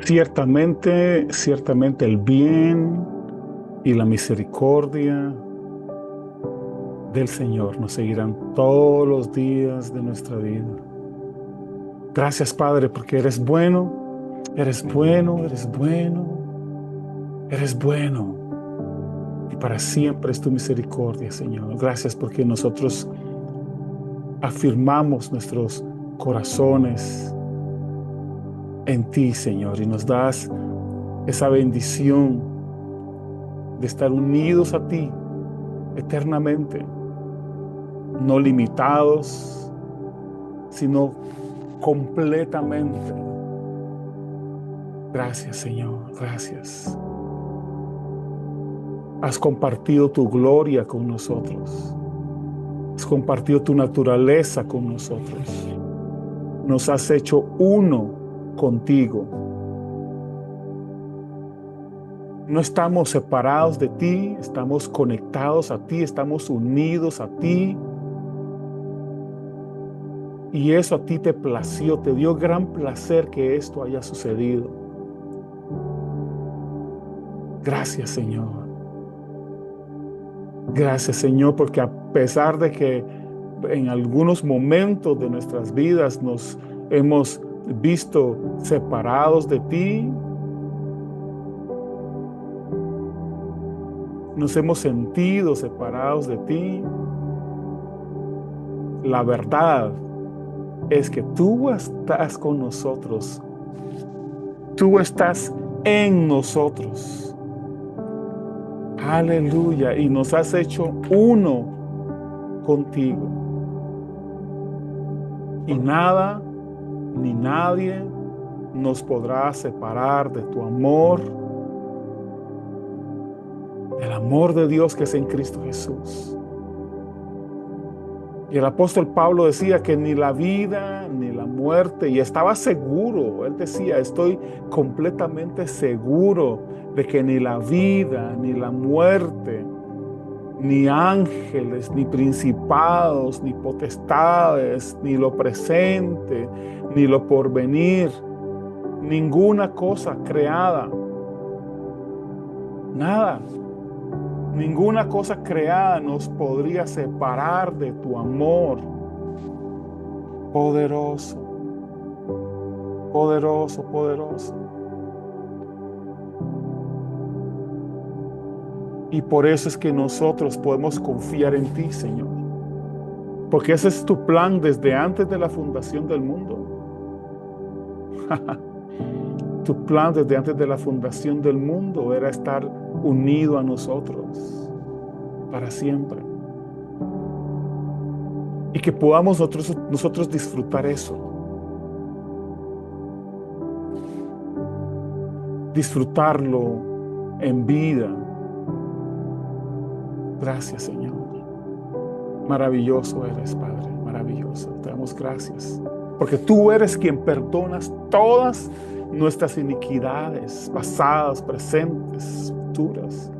Ciertamente, ciertamente el bien y la misericordia del Señor nos seguirán todos los días de nuestra vida. Gracias, Padre, porque eres bueno, eres bueno, eres bueno, eres bueno. Y para siempre es tu misericordia, Señor. Gracias porque nosotros afirmamos nuestros corazones en ti, Señor, y nos das esa bendición de estar unidos a ti eternamente, no limitados, sino completamente. Gracias, Señor, gracias. Has compartido tu gloria con nosotros. Has compartido tu naturaleza con nosotros. Nos has hecho uno contigo. No estamos separados de ti, estamos conectados a ti, estamos unidos a ti. Y eso a ti te plació, te dio gran placer que esto haya sucedido. Gracias, Señor. Gracias, Señor, porque a pesar de que en algunos momentos de nuestras vidas nos hemos visto separados de ti, nos hemos sentido separados de ti, la verdad es que tú estás con nosotros, tú estás en nosotros. Aleluya, y nos has hecho uno contigo. Y nada ni nadie nos podrá separar de tu amor, del amor de Dios que es en Cristo Jesús. Y el apóstol Pablo decía que ni la vida ni la muerte, y estaba seguro, él decía, estoy completamente seguro de que ni la vida ni la muerte, ni ángeles, ni principados, ni potestades, ni lo presente, ni lo porvenir, ninguna cosa creada, nada, ninguna cosa creada nos podría separar de tu amor poderoso, poderoso, poderoso. Y por eso es que nosotros podemos confiar en ti, Señor. Porque ese es tu plan desde antes de la fundación del mundo. Tu plan desde antes de la fundación del mundo era estar unido a nosotros para siempre. Y que podamos nosotros disfrutar eso. Disfrutarlo en vida. Gracias, Señor. Maravilloso eres, Padre, maravilloso. Te damos gracias. Porque tú eres quien perdonas todas nuestras iniquidades, pasadas, presentes, futuras.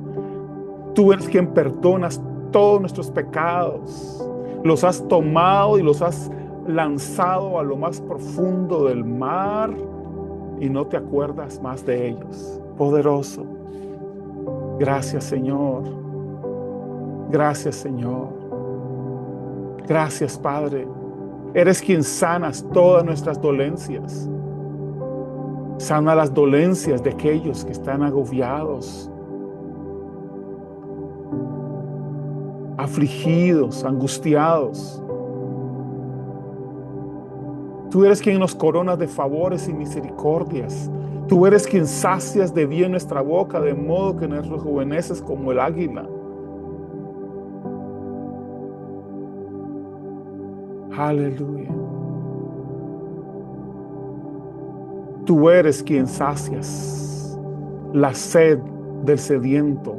Tú eres quien perdonas todos nuestros pecados. Los has tomado y los has lanzado a lo más profundo del mar y no te acuerdas más de ellos. Poderoso. Gracias, Señor. Gracias, Señor. Gracias, Padre. Eres quien sanas todas nuestras dolencias. Sana las dolencias de aquellos que están agobiados, afligidos, angustiados. Tú eres quien nos coronas de favores y misericordias. Tú eres quien sacias de bien nuestra boca, de modo que nos rejuveneces como el águila. Aleluya. Tú eres quien sacias la sed del sediento.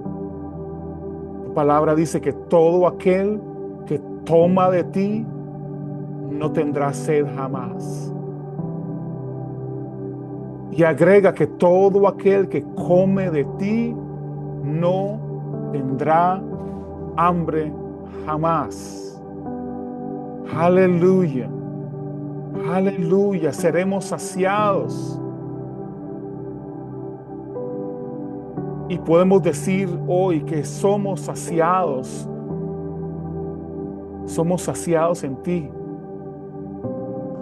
Tu palabra dice que todo aquel que toma de ti no tendrá sed jamás. Y agrega que todo aquel que come de ti no tendrá hambre jamás. Aleluya. Aleluya. Seremos saciados. Y podemos decir hoy que somos saciados en ti.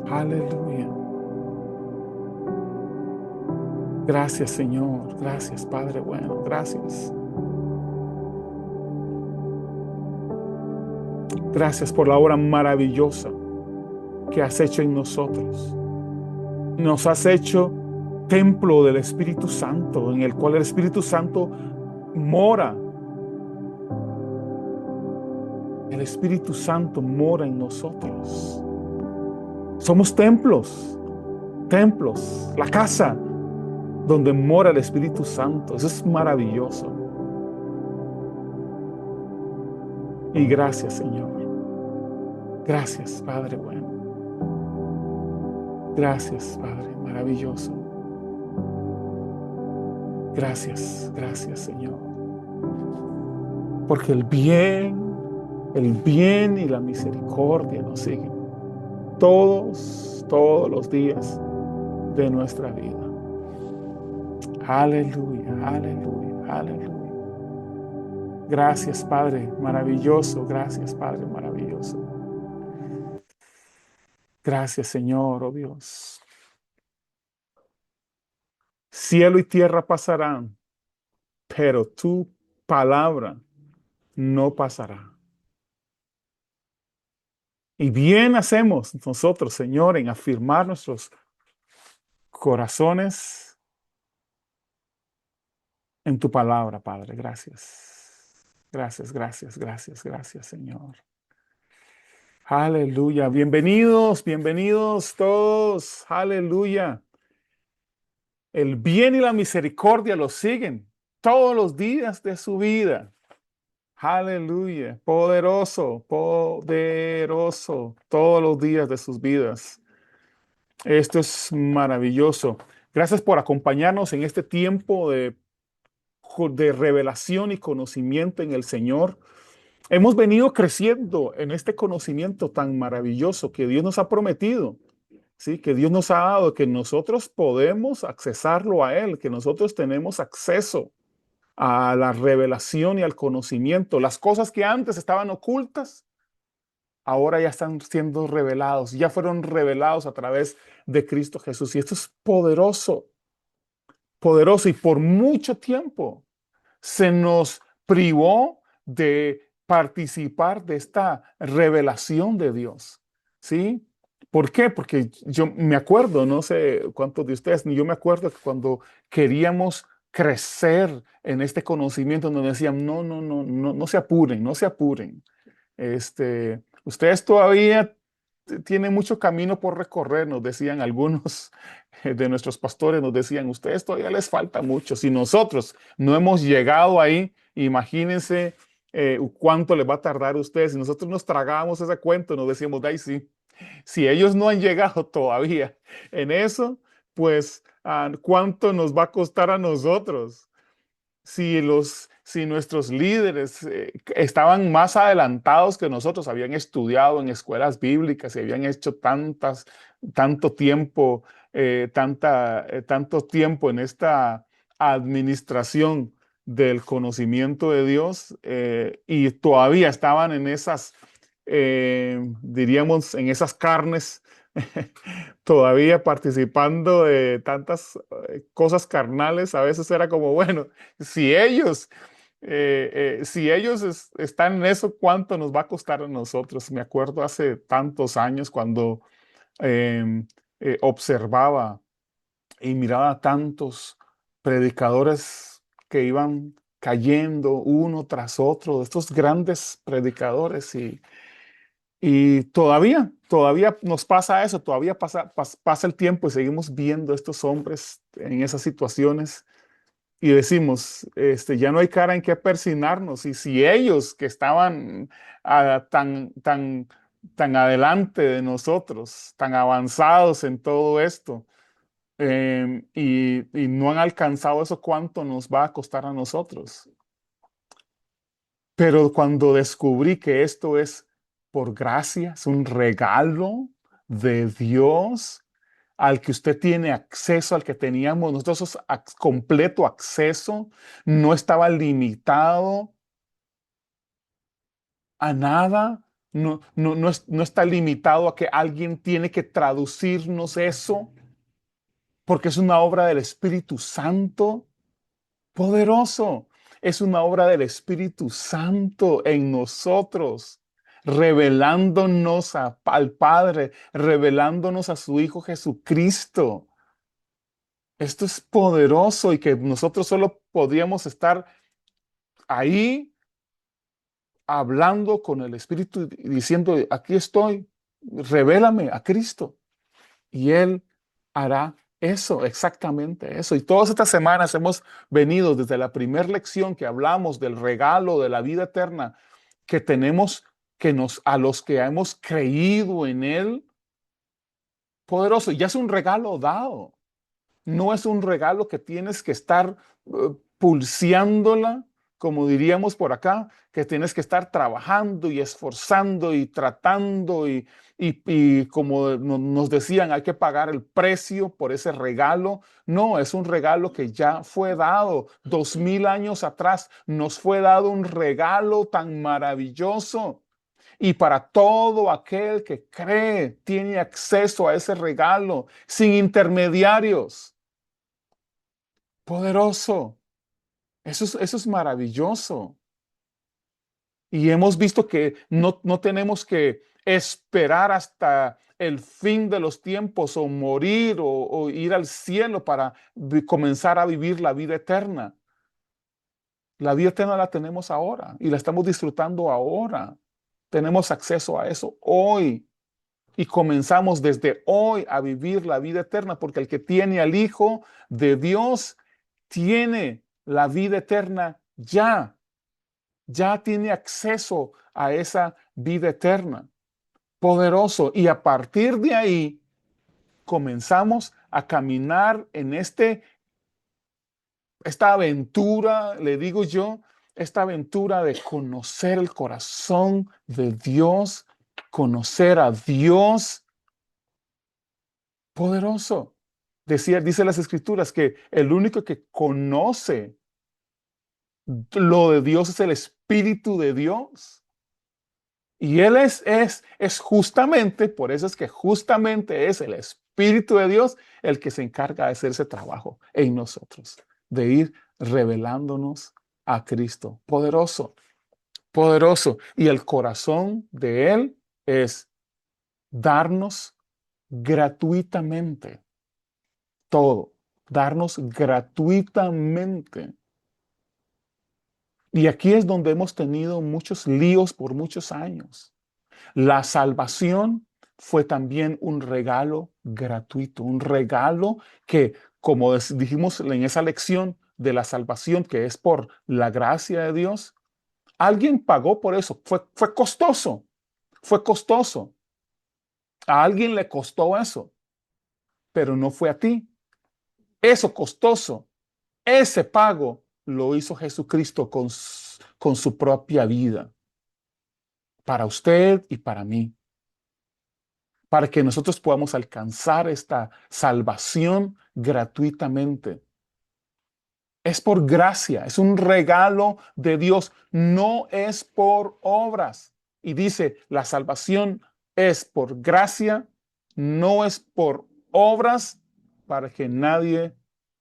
Aleluya. Gracias, Señor. Gracias, Padre bueno. Gracias. Gracias por la obra maravillosa que has hecho en nosotros. Nos has hecho templo del Espíritu Santo, en el cual el Espíritu Santo mora. El Espíritu Santo mora en nosotros. Somos templos, la casa donde mora el Espíritu Santo. Eso es maravilloso. Y gracias, Señor. Gracias, Padre bueno. Gracias, Padre maravilloso. Gracias, Señor. Porque el bien y la misericordia nos siguen todos los días de nuestra vida. Aleluya, aleluya, aleluya. Gracias, Padre maravilloso. Gracias, Padre maravilloso. Gracias, Señor, oh Dios. Cielo y tierra pasarán, pero tu palabra no pasará. Y bien hacemos nosotros, Señor, en afirmar nuestros corazones en tu palabra, Padre. Gracias. Gracias, Señor. Aleluya. Bienvenidos todos. Aleluya. El bien y la misericordia los siguen todos los días de su vida. Aleluya. Poderoso, todos los días de sus vidas. Esto es maravilloso. Gracias por acompañarnos en este tiempo de revelación y conocimiento en el Señor. Hemos venido creciendo en este conocimiento tan maravilloso que Dios nos ha prometido, ¿sí? Que Dios nos ha dado, que nosotros podemos accesarlo a Él, que nosotros tenemos acceso a la revelación y al conocimiento. Las cosas que antes estaban ocultas, ahora ya están siendo revelados, ya fueron revelados a través de Cristo Jesús. Y esto es poderoso, y por mucho tiempo se nos privó de participar de esta revelación de Dios, ¿sí? ¿Por qué? Porque yo me acuerdo, no sé cuántos de ustedes, ni yo me acuerdo que cuando queríamos crecer en este conocimiento, nos decían, no se apuren, no se apuren. Ustedes todavía tienen mucho camino por recorrer, nos decían algunos de nuestros pastores, nos decían, ustedes todavía les falta mucho. Si nosotros no hemos llegado ahí, imagínense cuánto les va a tardar a ustedes. Si nosotros nos tragábamos ese cuento, nos decíamos, ay, sí, si ellos no han llegado todavía en eso, pues cuánto nos va a costar a nosotros. Si nuestros líderes estaban más adelantados que nosotros, habían estudiado en escuelas bíblicas y habían hecho tanto tiempo, tanto tiempo en esta administración del conocimiento de Dios, y todavía estaban en esas, diríamos, en esas carnes, todavía participando de tantas cosas carnales. A veces era como, bueno, si ellos están en eso, ¿cuánto nos va a costar a nosotros? Me acuerdo hace tantos años cuando observaba y miraba tantos predicadores que iban cayendo uno tras otro, estos grandes predicadores, y todavía nos pasa eso, todavía pasa el tiempo y seguimos viendo a estos hombres en esas situaciones y decimos, ya no hay cara en que persignarnos. Y si ellos que estaban tan adelante de nosotros, tan avanzados en todo esto, y no han alcanzado eso, ¿cuánto nos va a costar a nosotros? Pero cuando descubrí que esto es por gracia, es un regalo de Dios, al que usted tiene acceso, al que teníamos nosotros completo acceso, no estaba limitado a nada, no está limitado a que alguien tiene que traducirnos eso, porque es una obra del Espíritu Santo poderoso. Es una obra del Espíritu Santo en nosotros, revelándonos al Padre, revelándonos a su Hijo Jesucristo. Esto es poderoso y que nosotros solo podríamos estar ahí hablando con el Espíritu y diciendo, aquí estoy, revélame a Cristo. Y Él hará eso, exactamente eso. Y todas estas semanas hemos venido desde la primera lección que hablamos del regalo de la vida eterna que tenemos, a los que hemos creído en Él, poderoso. Ya es un regalo dado. No es un regalo que tienes que estar pulseándola, como diríamos por acá, que tienes que estar trabajando y esforzando y tratando y como nos decían, hay que pagar el precio por ese regalo. No, es un regalo que ya fue dado 2000 años atrás. Nos fue dado un regalo tan maravilloso. Y para todo aquel que cree, tiene acceso a ese regalo sin intermediarios. Poderoso. Eso es maravilloso. Y hemos visto que no tenemos que esperar hasta el fin de los tiempos o morir o ir al cielo para comenzar a vivir la vida eterna. La vida eterna la tenemos ahora y la estamos disfrutando ahora. Tenemos acceso a eso hoy y comenzamos desde hoy a vivir la vida eterna porque el que tiene al Hijo de Dios tiene la vida eterna ya tiene acceso a esa vida eterna. Poderoso. Y a partir de ahí comenzamos a caminar en esta aventura, le digo yo, esta aventura de conocer el corazón de Dios, conocer a Dios. Poderoso. Dice las Escrituras que el único que conoce lo de Dios es el Espíritu de Dios. Y Él es justamente, por eso es que justamente es el Espíritu de Dios el que se encarga de hacer ese trabajo en nosotros, de ir revelándonos a Cristo. Poderoso, poderoso. Y el corazón de Él es darnos gratuitamente todo, darnos gratuitamente. Y aquí es donde hemos tenido muchos líos por muchos años. La salvación fue también un regalo gratuito, un regalo que, como dijimos en esa lección de la salvación, que es por la gracia de Dios, alguien pagó por eso. Fue costoso, fue costoso. A alguien le costó eso, pero no fue a ti. Eso costoso, ese pago lo hizo Jesucristo con su propia vida, para usted y para mí, para que nosotros podamos alcanzar esta salvación gratuitamente. Es por gracia, es un regalo de Dios, no es por obras. Y dice, la salvación es por gracia, no es por obras, para que nadie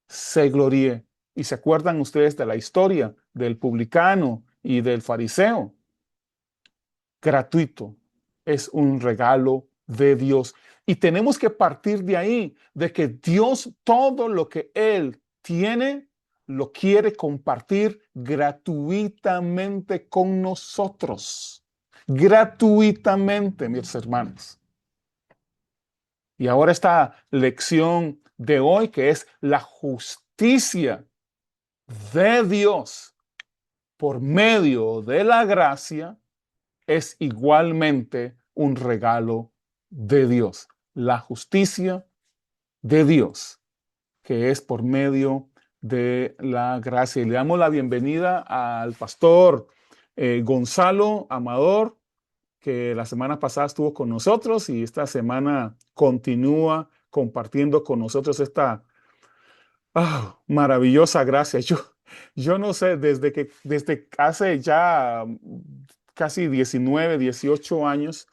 se gloríe. ¿Y se acuerdan ustedes de la historia del publicano y del fariseo? Gratuito, es un regalo de Dios. Y tenemos que partir de ahí, de que Dios todo lo que Él tiene, lo quiere compartir gratuitamente con nosotros. Gratuitamente, mis hermanos. Y ahora esta lección de hoy, que es la justicia de Dios por medio de la gracia, es igualmente un regalo de Dios. La justicia de Dios, que es por medio de la gracia. Y le damos la bienvenida al pastor Gonzalo Amador, que la semana pasada estuvo con nosotros y esta semana continúa compartiendo con nosotros esta maravillosa gracia. Yo no sé, desde hace ya casi 19, 18 años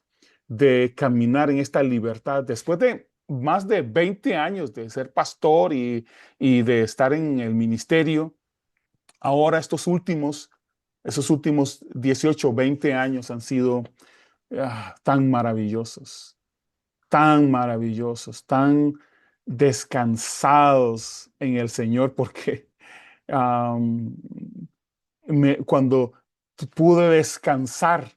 de caminar en esta libertad, después de más de 20 años de ser pastor y de estar en el ministerio, ahora esos últimos 18, 20 años han sido tan maravillosos, tan maravillosos, tan descansados en el Señor, porque am, cuando pude descansar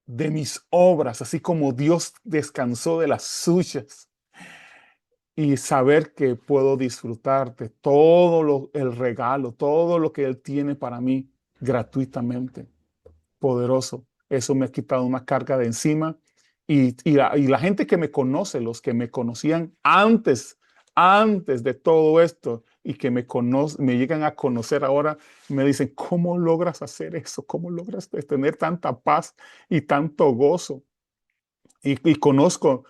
de mis obras, así como Dios descansó de las suyas, y saber que puedo disfrutar de el regalo, todo lo que Él tiene para mí gratuitamente, poderoso. Eso me ha quitado una carga de encima. Y la gente que me conoce, los que me conocían antes de todo esto y que me llegan a conocer ahora, me dicen, ¿cómo logras hacer eso? ¿Cómo logras tener tanta paz y tanto gozo? Y conozco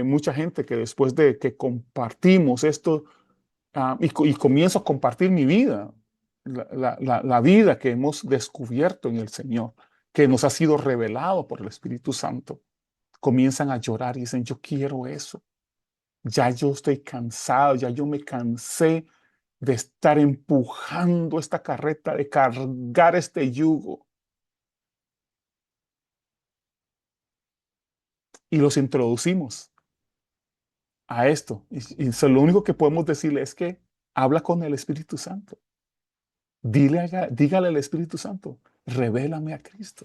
mucha gente que después de que compartimos esto, y comienzo a compartir mi vida, la vida que hemos descubierto en el Señor, que nos ha sido revelado por el Espíritu Santo, comienzan a llorar y dicen, yo quiero eso. Ya yo estoy cansado, ya yo me cansé de estar empujando esta carreta, de cargar este yugo. Y los introducimos a esto. Lo único que podemos decirle es que habla con el Espíritu Santo. Dígale al Espíritu Santo, revélame a Cristo.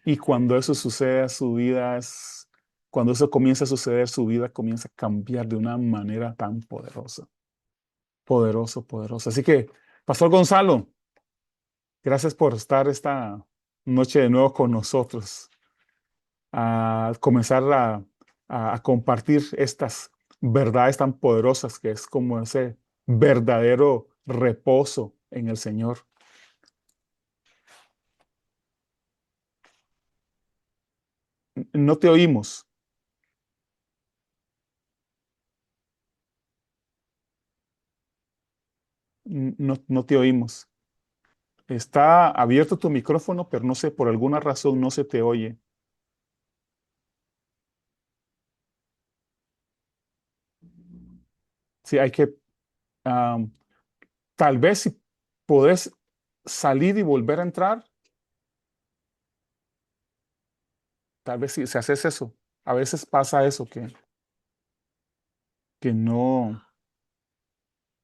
Y cuando eso sucede, cuando eso comienza a suceder, su vida comienza a cambiar de una manera tan poderosa. Poderoso, poderoso. Así que, Pastor Gonzalo, gracias por estar esta noche de nuevo con nosotros. A comenzar a compartir estas verdades tan poderosas que es como ese verdadero reposo en el Señor. No te oímos. No, no te oímos. Está abierto tu micrófono, pero no sé, por alguna razón no se te oye. Sí, am, tal vez si podés salir y volver a entrar, tal vez si haces eso. A veces pasa eso, que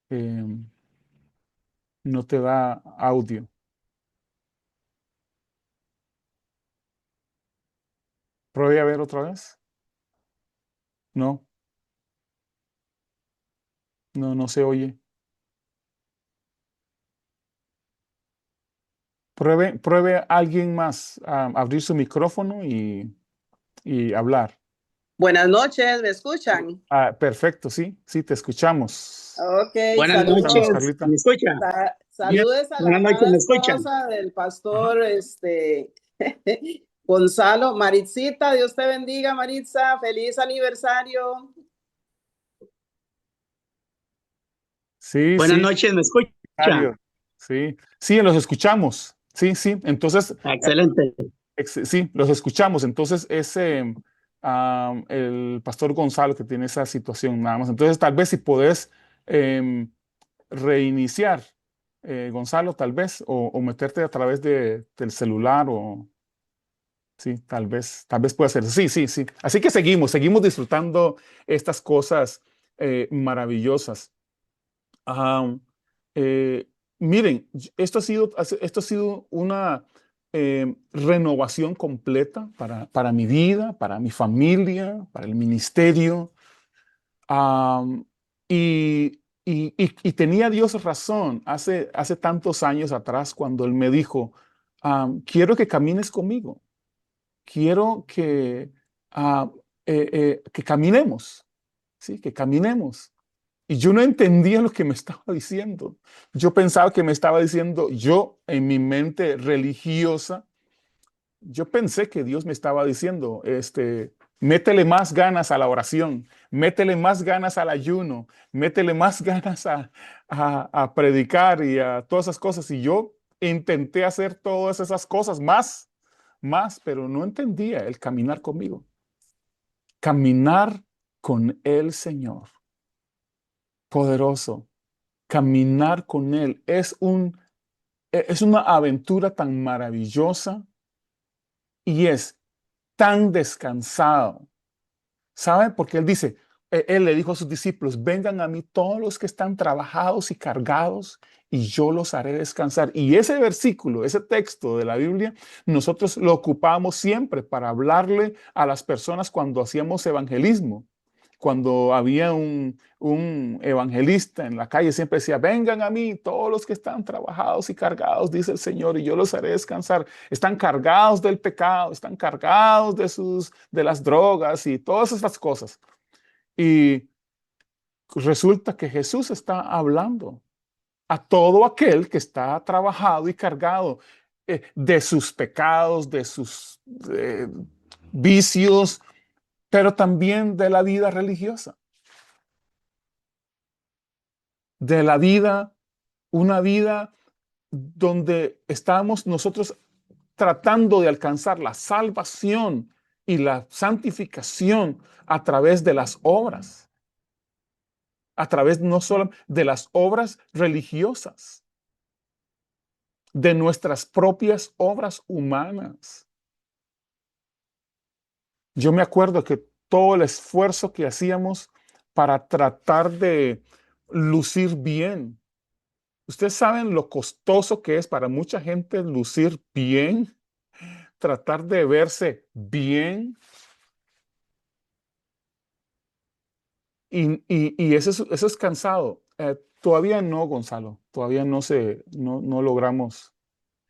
em, no te da audio. Pruebe a ver otra vez. No, no, no se oye. Pruebe a alguien más a abrir su micrófono y hablar. Buenas noches, ¿me escuchan? Perfecto, sí, sí, te escuchamos. Ok, Buenas Escuchamos, noches, Carlita. ¿me escuchan? Bien, saludes a la buenas noches, amada ¿me escuchan? esposa del pastor Gonzalo. Maritzita, Dios te bendiga, Maritza, feliz aniversario. Sí, Buenas sí, noches, ¿me escuchan? Mario. Sí, sí, los escuchamos. Sí, sí. Entonces, Excelente. sí, los escuchamos. Entonces, es el pastor Gonzalo que tiene esa situación nada más. Entonces, tal vez si podés reiniciar, Gonzalo, tal vez, o meterte a través del celular o... Sí, tal vez pueda ser. Sí, sí, sí. Así que seguimos disfrutando estas cosas maravillosas. Ah, eh, miren, esto ha sido una renovación completa para mi vida, para mi familia, para el ministerio. Am, y tenía Dios razón hace tantos años atrás cuando Él me dijo, quiero que camines conmigo, quiero ah, que caminemos, ¿sí? Que caminemos. Y yo no entendía lo que me estaba diciendo. Yo pensaba que me estaba diciendo, yo en mi mente religiosa, yo pensé que Dios me estaba diciendo, Métele más ganas a la oración, métele más ganas al ayuno, métele más ganas a predicar y a todas esas cosas. Y yo intenté hacer todas esas cosas más, pero no entendía el caminar conmigo. Caminar con el Señor, poderoso. Caminar con Él es una aventura tan maravillosa y es tan descansado. ¿Sabe? Porque Él dice, Él le dijo a sus discípulos, vengan a mí todos los que están trabajados y cargados y yo los haré descansar. Y ese versículo, ese texto de la Biblia, nosotros lo ocupamos siempre para hablarle a las personas cuando hacíamos evangelismo. Cuando había un evangelista en la calle, siempre decía, vengan a mí todos los que están trabajados y cargados, dice el Señor, y yo los haré descansar. Están cargados del pecado, están cargados de las drogas y todas esas cosas. Y resulta que Jesús está hablando a todo aquel que está trabajado y cargado de sus pecados, de sus vicios, pero también de la vida religiosa, de la vida, una vida donde estamos nosotros tratando de alcanzar la salvación y la santificación a través de las obras, a través no solo de las obras religiosas, de nuestras propias obras humanas. Yo me acuerdo que todo el esfuerzo que hacíamos para tratar de lucir bien. Ustedes saben lo costoso que es para mucha gente lucir bien, tratar de verse bien. Y eso es cansado. Todavía no, Gonzalo. Todavía no logramos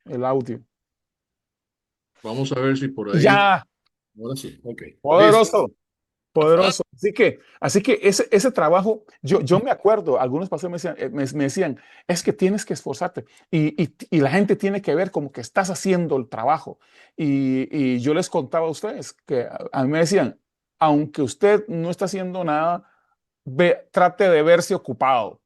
el audio. Vamos a ver si por ahí. Ya, Ahora sí. Ok. Listo. poderoso. Poderoso. Así que ese trabajo, yo me acuerdo, algunos pastores me decían, es que tienes que esforzarte y la gente tiene que ver como que estás haciendo el trabajo. Y yo les contaba a ustedes que a mí me decían, aunque usted no está haciendo nada, trate de verse ocupado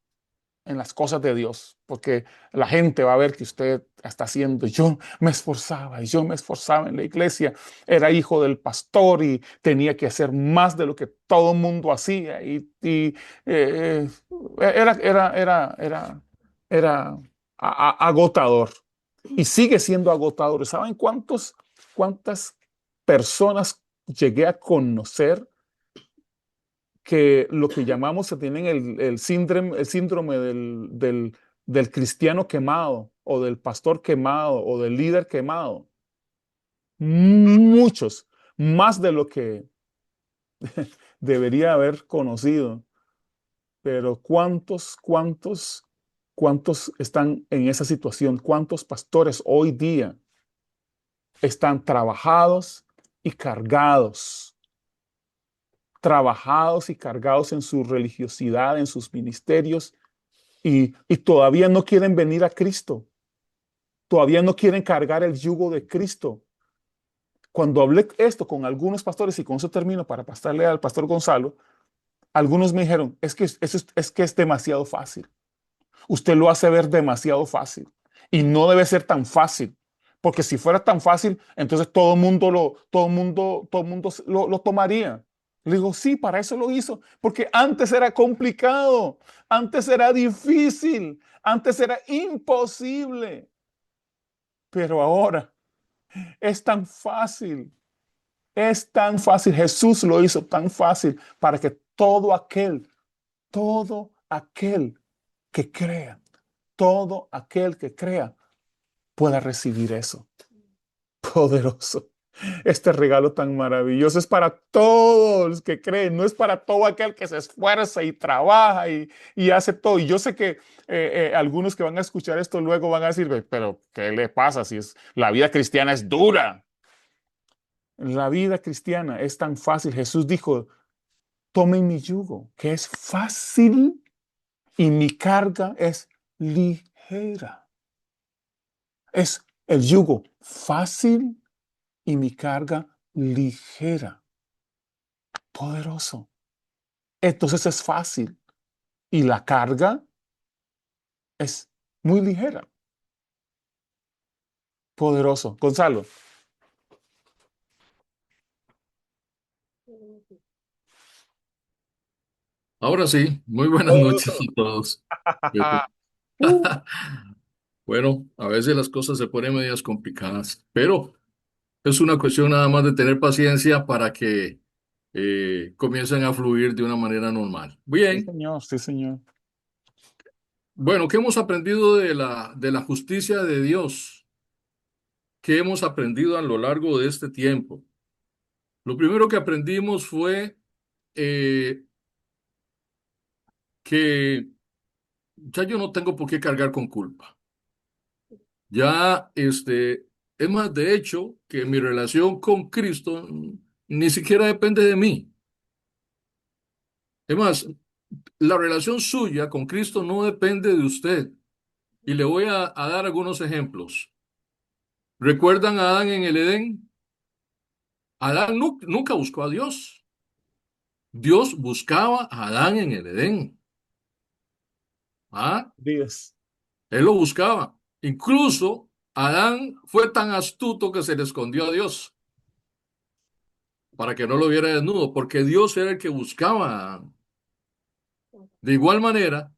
en las cosas de Dios, porque la gente va a ver que usted está haciendo. Yo me esforzaba y yo me esforzaba en la iglesia, era hijo del pastor y tenía que hacer más de lo que todo el mundo hacía y era agotador y sigue siendo agotador. ¿Saben cuántas personas llegué a conocer que lo que llamamos, que tienen el síndrome del cristiano quemado o del pastor quemado o del líder quemado? Muchos, más de lo que debería haber conocido. Pero ¿cuántos están en esa situación? ¿Cuántos pastores hoy día están trabajados y cargados? Trabajados y cargados en su religiosidad, en sus ministerios, y todavía no quieren venir a Cristo. Todavía no quieren cargar el yugo de Cristo. Cuando hablé esto con algunos pastores, y con eso termino para pasarle al pastor Gonzalo, algunos me dijeron, es que es demasiado fácil. Usted lo hace ver demasiado fácil. Y no debe ser tan fácil. Porque si fuera tan fácil, entonces todo mundo lo tomaría. Le digo, sí, para eso lo hizo. Porque antes era complicado. Antes era difícil. Antes era imposible. Pero ahora es tan fácil. Es tan fácil. Jesús lo hizo tan fácil para que todo aquel que crea, todo aquel que crea pueda recibir eso. Poderoso. Este regalo tan maravilloso es para todos los que creen, no es para todo aquel que se esfuerza y trabaja y hace todo. Y yo sé que algunos que van a escuchar esto luego van a decir, pero ¿qué le pasa si la vida cristiana es dura? La vida cristiana es tan fácil. Jesús dijo, tomen mi yugo, que es fácil y mi carga es ligera. Es el yugo fácil y mi carga ligera. Poderoso. Entonces es fácil y la carga es muy ligera. Poderoso. Gonzalo. Ahora sí, muy buenas noches a todos. Uh, Bueno, a veces las cosas se ponen medias complicadas, pero es una cuestión nada más de tener paciencia para que comiencen a fluir de una manera normal. sí, Bien, señor, sí, señor. bueno, ¿qué hemos aprendido de la justicia de Dios? ¿Qué hemos aprendido a lo largo de este tiempo? Lo primero que aprendimos fue eh, que ya yo no tengo por qué cargar con culpa. Ya, es más, de hecho, que mi relación con Cristo ni siquiera depende de mí. Es más, la relación suya con Cristo no depende de usted. Y le voy a dar algunos ejemplos. ¿Recuerdan a Adán en el Edén? Adán nunca buscó a Dios. Dios buscaba a Adán en el Edén. ¿Ah? 10. Él lo buscaba. Incluso Adán fue tan astuto que se le escondió a Dios para que no lo viera desnudo, porque Dios era el que buscaba a Adán. De igual manera,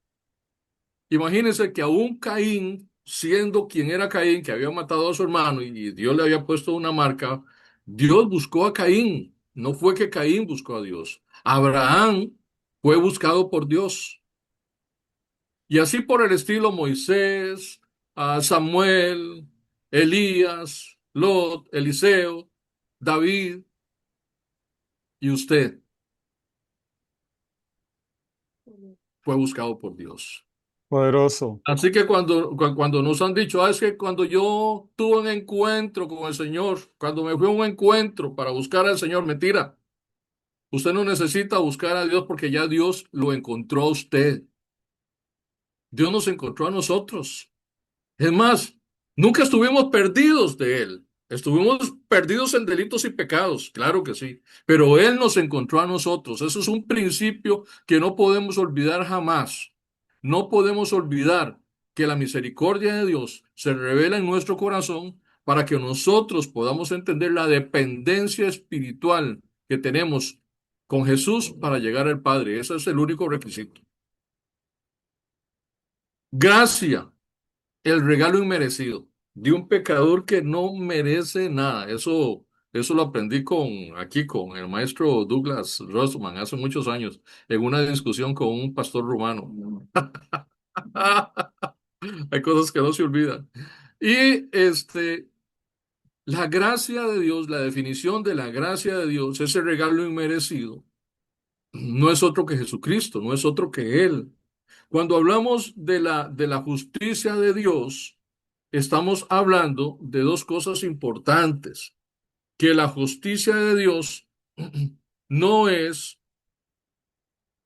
imagínense que aún Caín, siendo quien era Caín, que había matado a su hermano y Dios le había puesto una marca, Dios buscó a Caín. No fue que Caín buscó a Dios. Abraham fue buscado por Dios. Y así por el estilo Moisés, a Samuel, Elías, Lot, Eliseo, David y usted fue buscado por Dios. Poderoso. Así que cuando nos han dicho, es que cuando yo tuve un encuentro con el Señor, cuando me fui a un encuentro para buscar al Señor, mentira. Usted no necesita buscar a Dios porque ya Dios lo encontró a usted. Dios nos encontró a nosotros. Es más, nunca estuvimos perdidos de Él. Estuvimos perdidos en delitos y pecados, claro que sí. Pero Él nos encontró a nosotros. Eso es un principio que no podemos olvidar jamás. No podemos olvidar que la misericordia de Dios se revela en nuestro corazón para que nosotros podamos entender la dependencia espiritual que tenemos con Jesús para llegar al Padre. Ese es el único requisito. Gracia, el regalo inmerecido de un pecador que no merece nada. Eso lo aprendí aquí con el maestro Douglas Rossman hace muchos años en una discusión con un pastor rumano. Hay cosas que no se olvidan. Y la gracia de Dios, la definición de la gracia de Dios, ese regalo inmerecido, no es otro que Jesucristo, no es otro que Él. Cuando hablamos de la justicia de Dios, estamos hablando de dos cosas importantes, que la justicia de Dios no es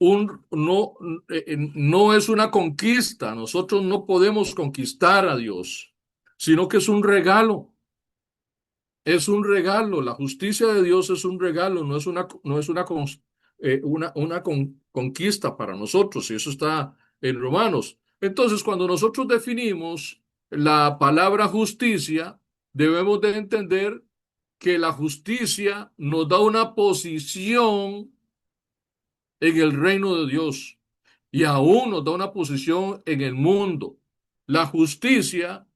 no es una conquista. Nosotros no podemos conquistar a Dios, sino que es un regalo. Es un regalo. La justicia de Dios es un regalo, no es una conquista para nosotros, y eso está en Romanos. Entonces, cuando nosotros definimos la palabra justicia, debemos de entender que la justicia nos da una posición en el reino de Dios y aún nos da una posición en el mundo. La justicia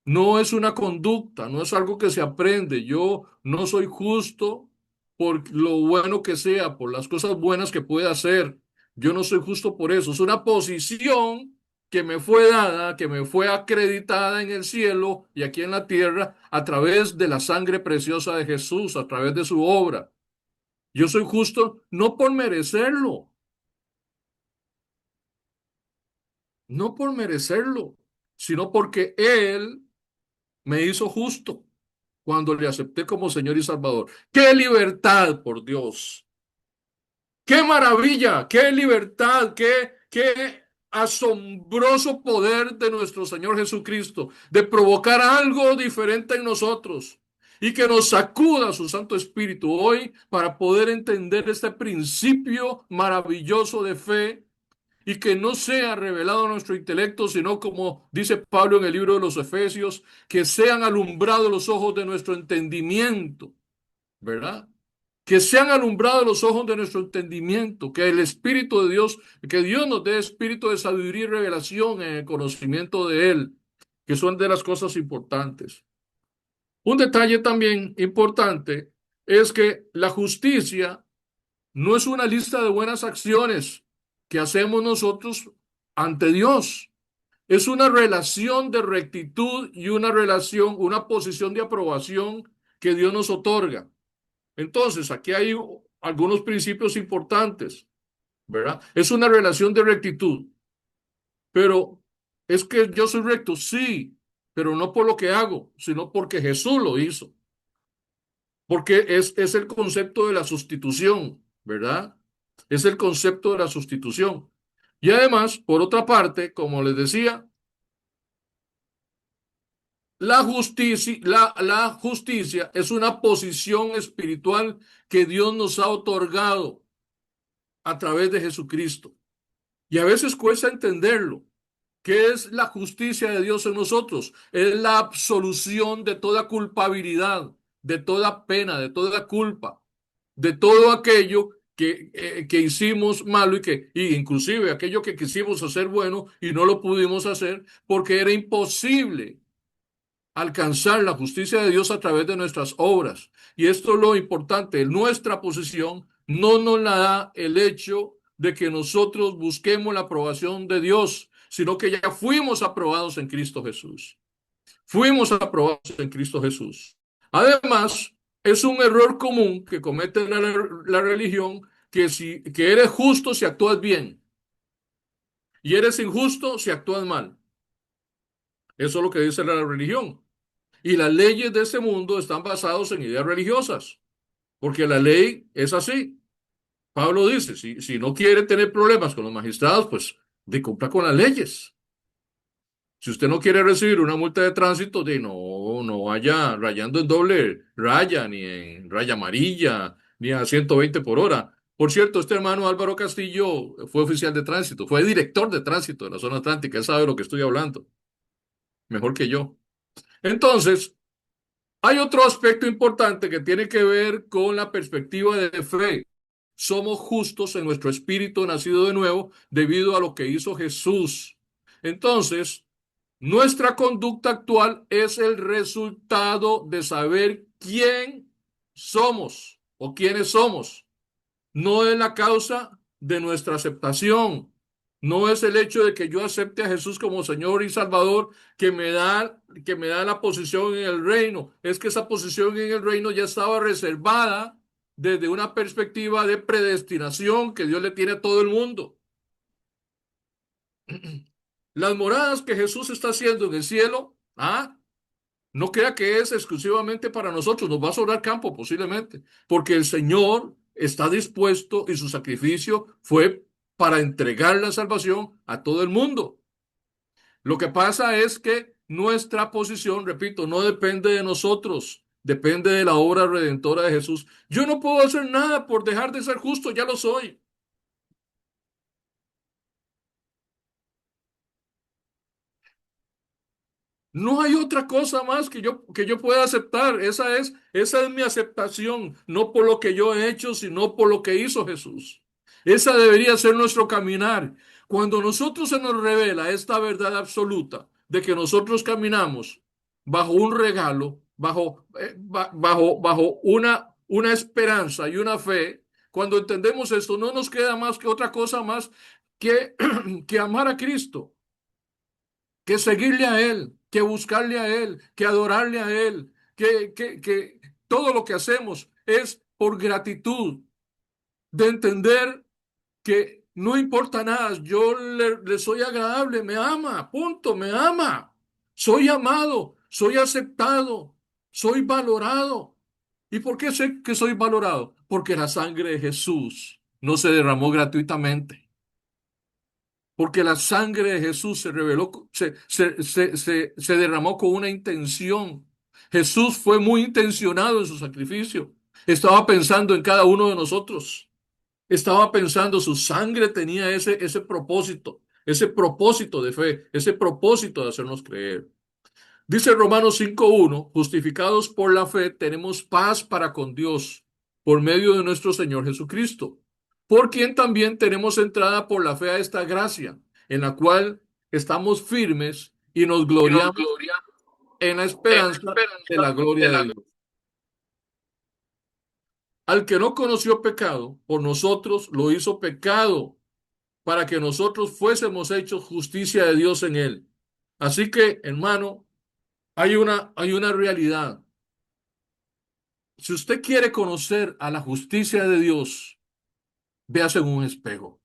no es una conducta, no es algo que se aprende. Yo no soy justo por lo bueno que sea, por las cosas buenas que pueda hacer. Yo no soy justo por eso. Es una posición que me fue dada, que me fue acreditada en el cielo y aquí en la tierra a través de la sangre preciosa de Jesús, a través de su obra. Yo soy justo no por merecerlo, no por merecerlo, sino porque Él me hizo justo cuando le acepté como Señor y Salvador. ¡Qué libertad, por Dios! ¡Qué maravilla! ¡Qué libertad! ¡Qué asombroso poder de nuestro Señor Jesucristo de provocar algo diferente en nosotros! y que nos sacuda su Santo Espíritu hoy para poder entender este principio maravilloso de fe y que no sea revelado a nuestro intelecto, sino como dice Pablo en el libro de los Efesios, que sean alumbrados los ojos de nuestro entendimiento, ¿verdad? Que sean alumbrados los ojos de nuestro entendimiento, que el Espíritu de Dios, que Dios nos dé espíritu de sabiduría y revelación en el conocimiento de Él, que son de las cosas importantes. Un detalle también importante es que la justicia no es una lista de buenas acciones que hacemos nosotros ante Dios. Es una relación de rectitud y una relación, una posición de aprobación que Dios nos otorga. Entonces, aquí hay algunos principios importantes, ¿verdad? Es una relación de rectitud, pero es que yo soy recto, sí, pero no por lo que hago, sino porque Jesús lo hizo. Porque es el concepto de la sustitución, ¿verdad? Es el concepto de la sustitución. Y además, por otra parte, como les decía, la justicia es una posición espiritual que Dios nos ha otorgado a través de Jesucristo. Y a veces cuesta entenderlo. ¿Qué es la justicia de Dios en nosotros? Es la absolución de toda culpabilidad, de toda pena, de toda culpa, de todo aquello que hicimos malo y inclusive aquello que quisimos hacer bueno y no lo pudimos hacer porque era imposible alcanzar la justicia de Dios a través de nuestras obras. Y esto es lo importante, nuestra posición no nos la da el hecho de que nosotros busquemos la aprobación de Dios, sino que ya fuimos aprobados en Cristo Jesús. Fuimos aprobados en Cristo Jesús. Además, es un error común que comete la religión, que eres justo si actúas bien y eres injusto si actúas mal. Eso es lo que dice la religión. Y las leyes de este mundo están basadas en ideas religiosas, porque la ley es así. Pablo dice, si no quiere tener problemas con los magistrados, pues cumpla con las leyes. Si usted no quiere recibir una multa de tránsito, no vaya rayando en doble raya, ni en raya amarilla, ni a 120 por hora. Por cierto, este hermano Álvaro Castillo fue oficial de tránsito, fue director de tránsito de la zona atlántica, él sabe de lo que estoy hablando, mejor que yo. Entonces, hay otro aspecto importante que tiene que ver con la perspectiva de fe. Somos justos en nuestro espíritu nacido de nuevo debido a lo que hizo Jesús. Entonces, nuestra conducta actual es el resultado de saber quién somos o quiénes somos. No es la causa de nuestra aceptación. No es el hecho de que yo acepte a Jesús como Señor y Salvador que me da la posición en el reino. Es que esa posición en el reino ya estaba reservada desde una perspectiva de predestinación que Dios le tiene a todo el mundo. Las moradas que Jesús está haciendo en el cielo, no crea que es exclusivamente para nosotros, nos va a sobrar campo posiblemente, porque el Señor está dispuesto y su sacrificio fue para entregar la salvación a todo el mundo. Lo que pasa es que nuestra posición, repito, no depende de nosotros, depende de la obra redentora de Jesús. Yo no puedo hacer nada por dejar de ser justo, ya lo soy. No hay otra cosa más que yo pueda aceptar. Esa es mi aceptación, no por lo que yo he hecho, sino por lo que hizo Jesús. Esa debería ser nuestro caminar. Cuando nosotros se nos revela esta verdad absoluta de que nosotros caminamos bajo un regalo, bajo una esperanza y una fe, cuando entendemos esto, no nos queda más que otra cosa más que, que amar a Cristo, que seguirle a Él, que buscarle a Él, que adorarle a Él, que todo lo que hacemos es por gratitud, de entender que no importa nada, yo le soy agradable, me ama, punto, me ama. Soy amado, soy aceptado, soy valorado. ¿Y por qué sé que soy valorado? Porque la sangre de Jesús no se derramó gratuitamente. Porque la sangre de Jesús se reveló, se derramó con una intención. Jesús fue muy intencionado en su sacrificio. Estaba pensando en cada uno de nosotros. Estaba pensando, su sangre tenía ese propósito de fe, ese propósito de hacernos creer. Dice Romanos 5:1, justificados por la fe, tenemos paz para con Dios por medio de nuestro Señor Jesucristo, por quien también tenemos entrada por la fe a esta gracia, en la cual estamos firmes y nos gloriamos en la esperanza de la gloria de Dios. Al que no conoció pecado, por nosotros lo hizo pecado, para que nosotros fuésemos hechos justicia de Dios en él. Así que, hermano, hay una realidad. Si usted quiere conocer a la justicia de Dios, véase en un espejo.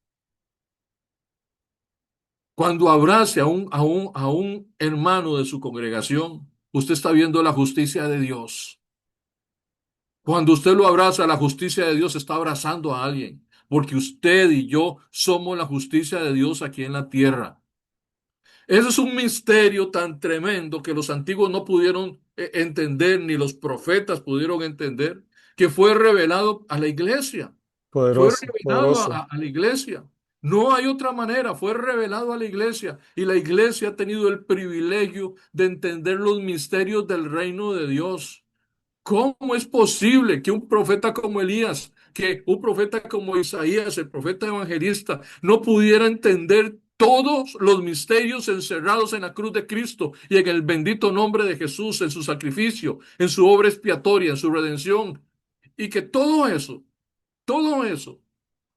Cuando abrace a un hermano de su congregación, usted está viendo la justicia de Dios. Cuando usted lo abraza, la justicia de Dios está abrazando a alguien, porque usted y yo somos la justicia de Dios aquí en la tierra. Ese es un misterio tan tremendo que los antiguos no pudieron entender, ni los profetas pudieron entender, que fue revelado a la iglesia. Fue Poderoso, revelado poderoso. a la iglesia. No hay otra manera, fue revelado a la iglesia. Y la iglesia ha tenido el privilegio de entender los misterios del reino de Dios. ¿Cómo es posible que un profeta como Elías, que un profeta como Isaías, el profeta evangelista, no pudiera entender todos los misterios encerrados en la cruz de Cristo y en el bendito nombre de Jesús, en su sacrificio, en su obra expiatoria, en su redención? Y que todo eso,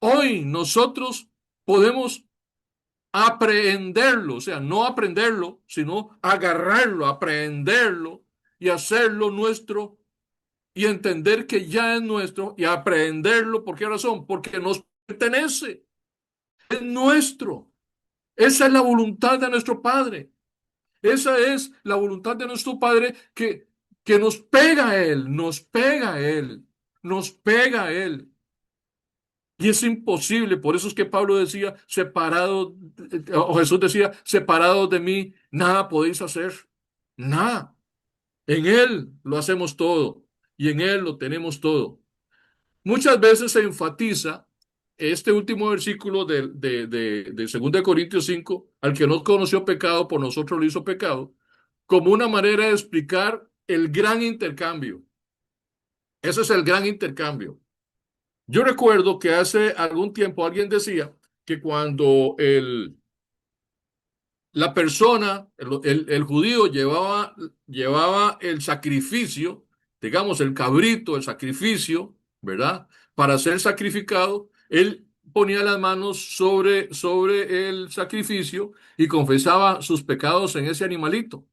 hoy nosotros podemos aprehenderlo, o sea, no aprenderlo, sino agarrarlo, aprehenderlo y hacerlo nuestro y entender que ya es nuestro y aprehenderlo. ¿Por qué razón? Porque nos pertenece, es nuestro. Esa es la voluntad de nuestro Padre. Esa es la voluntad de nuestro Padre que nos pega a Él, nos pega a Él, nos pega a Él. Y es imposible, por eso es que Pablo decía, separado, o Jesús decía, separados de mí, nada podéis hacer, nada. En Él lo hacemos todo y en Él lo tenemos todo. Muchas veces se enfatiza este último versículo de 2 Corintios 5, al que no conoció pecado, por nosotros lo hizo pecado, como una manera de explicar el gran intercambio. Ese es el gran intercambio. Yo recuerdo que hace algún tiempo alguien decía que cuando la persona, el judío llevaba el sacrificio, digamos el cabrito, el sacrificio, ¿verdad? Para ser sacrificado, él ponía las manos sobre el sacrificio y confesaba sus pecados en ese animalito.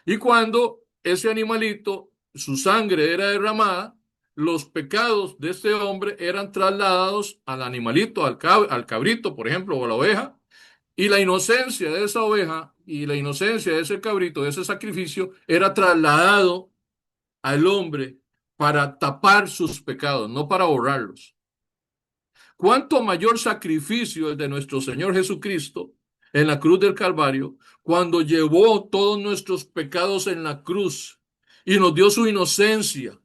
Y cuando ese animalito, su sangre era derramada, los pecados de este hombre eran trasladados al animalito, al cabrito, por ejemplo, o a la oveja, y la inocencia de esa oveja y la inocencia de ese cabrito, de ese sacrificio, era trasladado al hombre para tapar sus pecados, no para borrarlos. ¿Cuánto mayor sacrificio el de nuestro Señor Jesucristo en la cruz del Calvario, cuando llevó todos nuestros pecados en la cruz y nos dio su inocencia?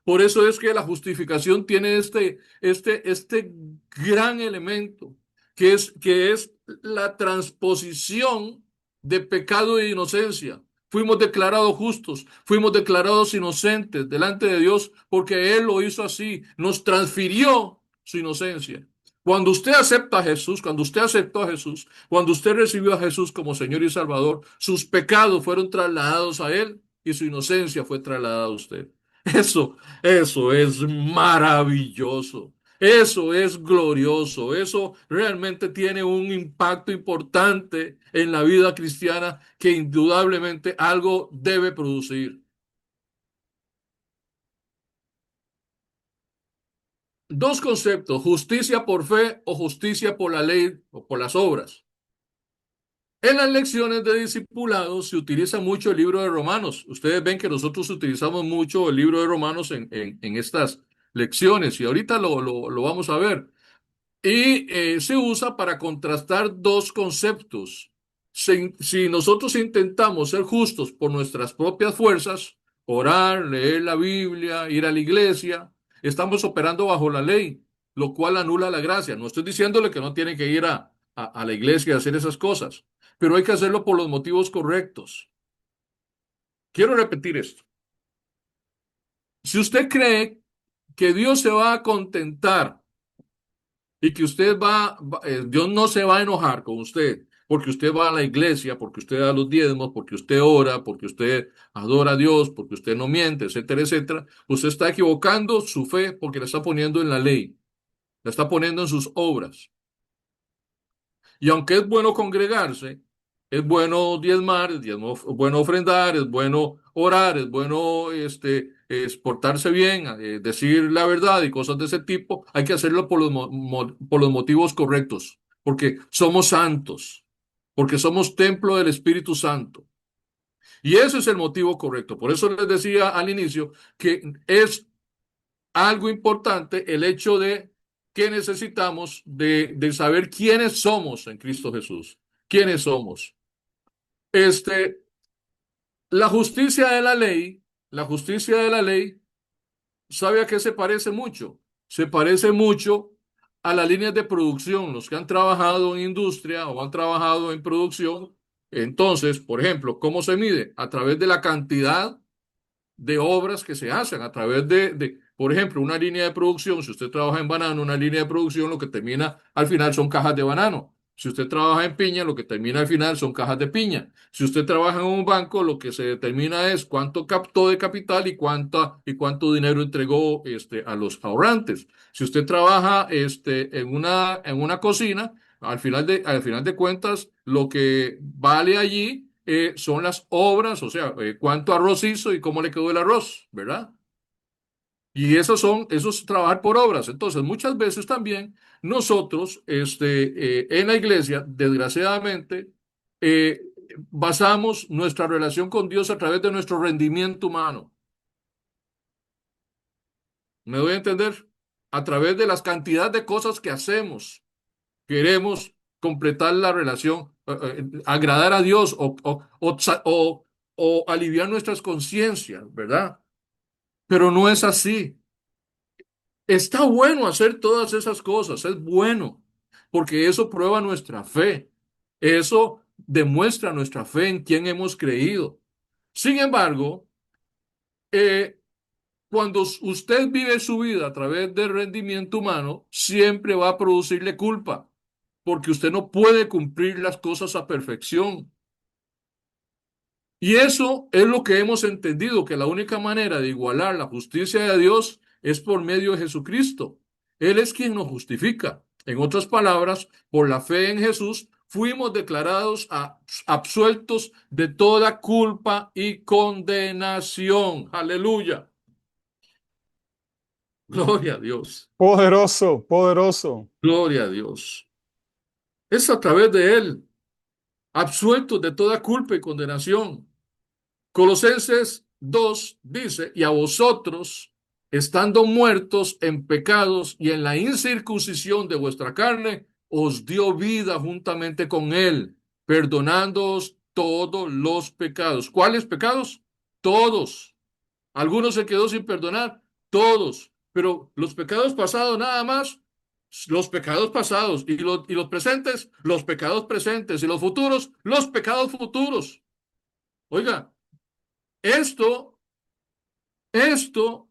Por eso es que la justificación tiene este gran elemento, que es la transposición de pecado e inocencia. Fuimos declarados justos, fuimos declarados inocentes delante de Dios porque Él lo hizo así, nos transfirió su inocencia. Cuando usted acepta a Jesús, cuando usted aceptó a Jesús, cuando usted recibió a Jesús como Señor y Salvador, sus pecados fueron trasladados a Él y su inocencia fue trasladada a usted. Eso es maravilloso. Eso es glorioso. Eso realmente tiene un impacto importante en la vida cristiana que indudablemente algo debe producir. Dos conceptos: justicia por fe o justicia por la ley o por las obras. En las lecciones de discipulado se utiliza mucho el libro de Romanos. Ustedes ven que nosotros utilizamos mucho el libro de Romanos en estas lecciones y ahorita lo vamos a ver. Y se usa para contrastar dos conceptos. Si nosotros intentamos ser justos por nuestras propias fuerzas, orar, leer la Biblia, ir a la iglesia. Estamos operando bajo la ley, lo cual anula la gracia. No estoy diciéndole que no tiene que ir a la iglesia a hacer esas cosas, pero hay que hacerlo por los motivos correctos. Quiero repetir esto. Si usted cree que Dios se va a contentar y que Dios no se va a enojar con usted, porque usted va a la iglesia, porque usted da los diezmos, porque usted ora, porque usted adora a Dios, porque usted no miente, etcétera, etcétera, usted está equivocando su fe porque la está poniendo en la ley, la está poniendo en sus obras. Y aunque es bueno congregarse, es bueno diezmar, es bueno ofrendar, es bueno orar, es bueno portarse bien, decir la verdad y cosas de ese tipo, hay que hacerlo por los motivos correctos, porque somos santos, porque somos templo del Espíritu Santo. Y ese es el motivo correcto. Por eso les decía al inicio que es algo importante el hecho de que necesitamos de saber quiénes somos en Cristo Jesús. ¿Quiénes somos? Este, la justicia de la ley, la justicia de la ley, ¿sabe a qué se parece mucho? Se parece mucho a las líneas de producción, los que han trabajado en industria o han trabajado en producción. Entonces, por ejemplo, ¿cómo se mide? A través de la cantidad de obras que se hacen a través por ejemplo, una línea de producción. Si usted trabaja en banano, una línea de producción, lo que termina al final son cajas de banano. Si usted trabaja en piña, lo que termina al final son cajas de piña. Si usted trabaja en un banco, lo que se determina es cuánto captó de capital y cuánto dinero entregó a los ahorrantes. Si usted trabaja en una cocina, al final de cuentas, lo que vale allí son las obras, o sea, cuánto arroz hizo y cómo le quedó el arroz, ¿verdad? Y eso es trabajar por obras. Entonces, muchas veces también nosotros, en la iglesia, desgraciadamente, eh, basamos nuestra relación con Dios a través de nuestro rendimiento humano. ¿Me doy a entender? A través de las cantidades de cosas que hacemos. Queremos completar la relación, agradar a Dios o aliviar nuestras conciencias, ¿verdad? Pero no es así. Está bueno hacer todas esas cosas, es bueno, porque eso prueba nuestra fe, eso demuestra nuestra fe en quien hemos creído. Sin embargo, eh, cuando usted vive su vida a través del rendimiento humano, siempre va a producirle culpa, porque usted no puede cumplir las cosas a perfección. Y eso es lo que hemos entendido, que la única manera de igualar la justicia de Dios es por medio de Jesucristo. Él es quien nos justifica. En otras palabras, por la fe en Jesús, fuimos declarados absueltos de toda culpa y condenación. Aleluya. Gloria a Dios. Poderoso, poderoso. Gloria a Dios. Es a través de Él, absueltos de toda culpa y condenación. Colosenses 2 dice, y a vosotros, estando muertos en pecados y en la incircuncisión de vuestra carne, os dio vida juntamente con él, perdonándoos todos los pecados. ¿Cuáles pecados? Todos. Algunos se quedó sin perdonar, todos. Pero los pecados pasados nada más, los pecados pasados y los presentes, los pecados presentes y los futuros, los pecados futuros. Oiga, esto, esto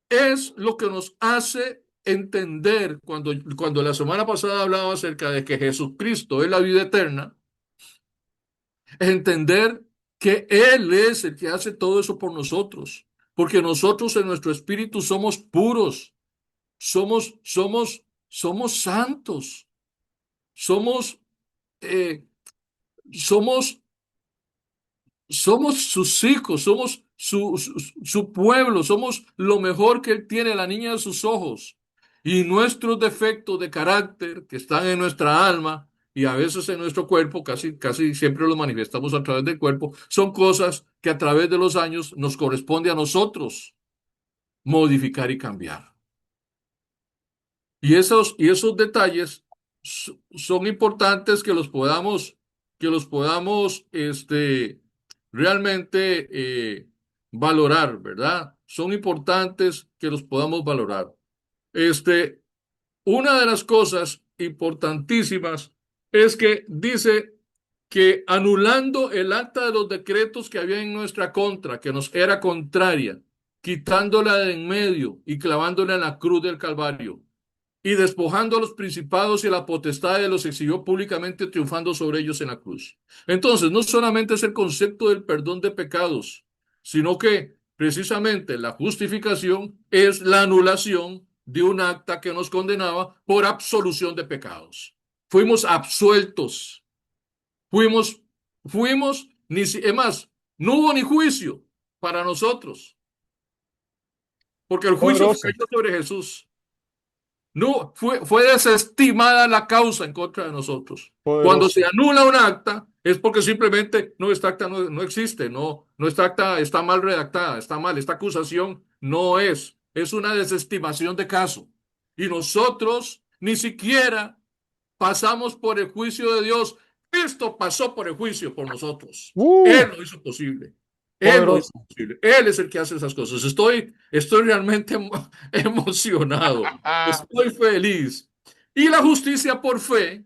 es lo que nos hace entender cuando la semana pasada hablaba acerca de que Jesucristo es la vida eterna, entender que Él es el que hace todo eso por nosotros, porque nosotros en nuestro espíritu somos puros, somos santos, somos, eh, somos Somos sus hijos, somos su pueblo, somos lo mejor que Él tiene, la niña de sus ojos. Y nuestros defectos de carácter que están en nuestra alma y a veces en nuestro cuerpo, casi siempre los manifestamos a través del cuerpo, son cosas que a través de los años nos corresponde a nosotros modificar y cambiar. Y esos detalles son importantes que los podamos realmente valorar, ¿verdad? Son importantes que los podamos valorar. Una de las cosas importantísimas es que dice que anulando el acta de los decretos que había en nuestra contra, que nos era contraria, quitándola de en medio y clavándola en la cruz del Calvario, y despojando a los principados y a la potestad los exhibió públicamente, triunfando sobre ellos en la cruz. Entonces, no solamente es el concepto del perdón de pecados, sino que precisamente la justificación es la anulación de un acta que nos condenaba por absolución de pecados. Fuimos absueltos, es más, no hubo ni juicio para nosotros, porque el juicio Poderoso, cayó sobre Jesús. No, fue desestimada la causa en contra de nosotros. Cuando se poderoso. anula un acta, es porque simplemente esta acta no existe, esta acta está mal redactada, está mal, esta acusación no es una desestimación de caso. Y nosotros ni siquiera pasamos por el juicio de Dios. Cristo pasó por el juicio por nosotros. Él lo hizo posible. Él lo hizo Poderoso. posible. Él es el que hace esas cosas. Estoy realmente emocionado. Estoy feliz. Y la justicia por fe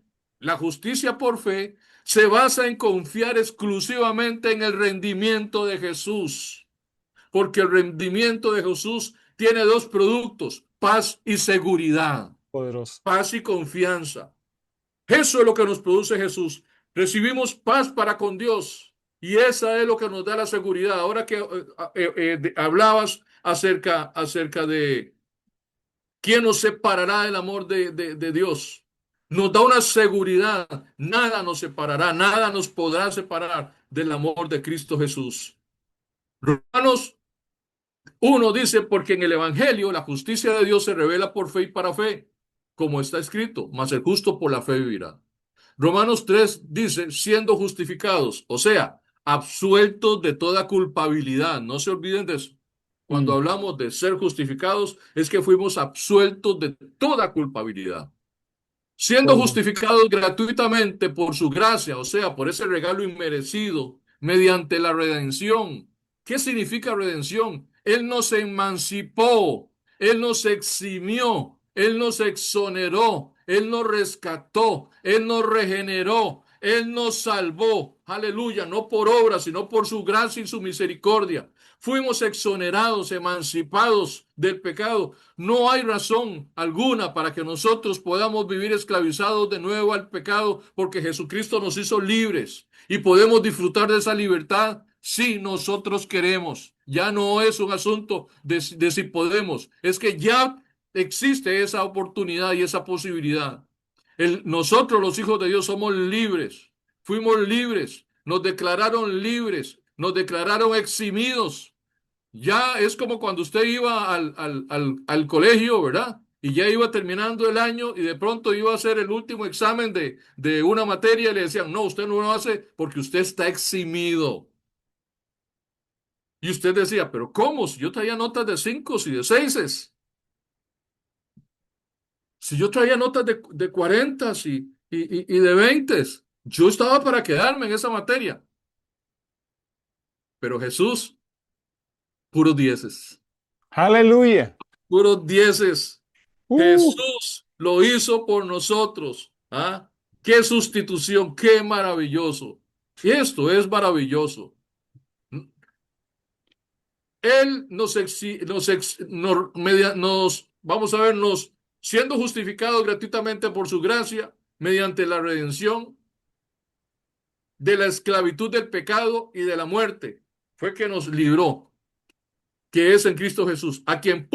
se basa en confiar exclusivamente en el rendimiento de Jesús, porque el rendimiento de Jesús tiene dos productos: paz y seguridad, Poderoso. paz y confianza. Eso es lo que nos produce Jesús. Recibimos paz para con Dios y esa es lo que nos da la seguridad. Ahora que hablabas acerca de quién nos separará del amor de Dios, nos da una seguridad. Nada nos separará, nada nos podrá separar del amor de Cristo Jesús. Romanos 1 dice: porque en el Evangelio la justicia de Dios se revela por fe y para fe, como está escrito, mas el justo por la fe vivirá. Romanos 3 dice: siendo justificados, o sea, absueltos de toda culpabilidad. No se olviden de eso. Cuando hablamos de ser justificados, es que fuimos absueltos de toda culpabilidad. Siendo Poderoso. justificados gratuitamente por su gracia, o sea, por ese regalo inmerecido, mediante la redención. ¿Qué significa redención? Él nos emancipó, Él nos eximió, Él nos exoneró, Él nos rescató, Él nos regeneró, Él nos salvó. Aleluya, no por obra, sino por su gracia y su misericordia. Fuimos exonerados, emancipados del pecado. No hay razón alguna para que nosotros podamos vivir esclavizados de nuevo al pecado, porque Jesucristo nos hizo libres y podemos disfrutar de esa libertad si nosotros queremos. Ya no es un asunto de si podemos, es que ya existe esa oportunidad y esa posibilidad. Nosotros los hijos de Dios somos libres, fuimos libres, nos declararon libres, nos declararon eximidos. Ya es como cuando usted iba al colegio, ¿verdad? Y ya iba terminando el año y de pronto iba a hacer el último examen de una materia y le decían: no, usted no lo hace porque usted está eximido. Y usted decía: pero ¿cómo? Si yo traía notas de 5 y de 6, si yo traía notas de 40 y de 20, yo estaba para quedarme en esa materia. Pero Jesús, puros dieces. Aleluya. Puros dieces. Uh, Jesús lo hizo por nosotros. ¿Ah? Qué sustitución, qué maravilloso. Y esto es maravilloso. Él vamos a ver, siendo justificados gratuitamente por su gracia, mediante la redención de la esclavitud del pecado y de la muerte, fue que nos libró, que es en Cristo Jesús, a quien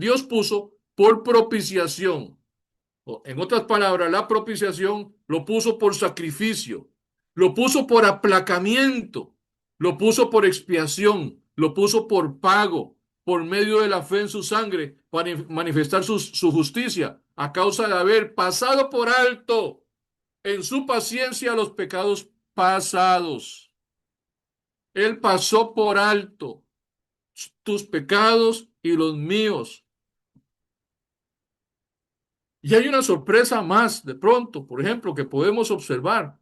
Dios puso por propiciación. En otras palabras, la propiciación lo puso por sacrificio, lo puso por aplacamiento, lo puso por expiación, lo puso por pago, por medio de la fe en su sangre, para manifestar su justicia, a causa de haber pasado por alto en su paciencia los pecados pasados. Él pasó por alto tus pecados y los míos. Y hay una sorpresa más de pronto, por ejemplo, que podemos observar,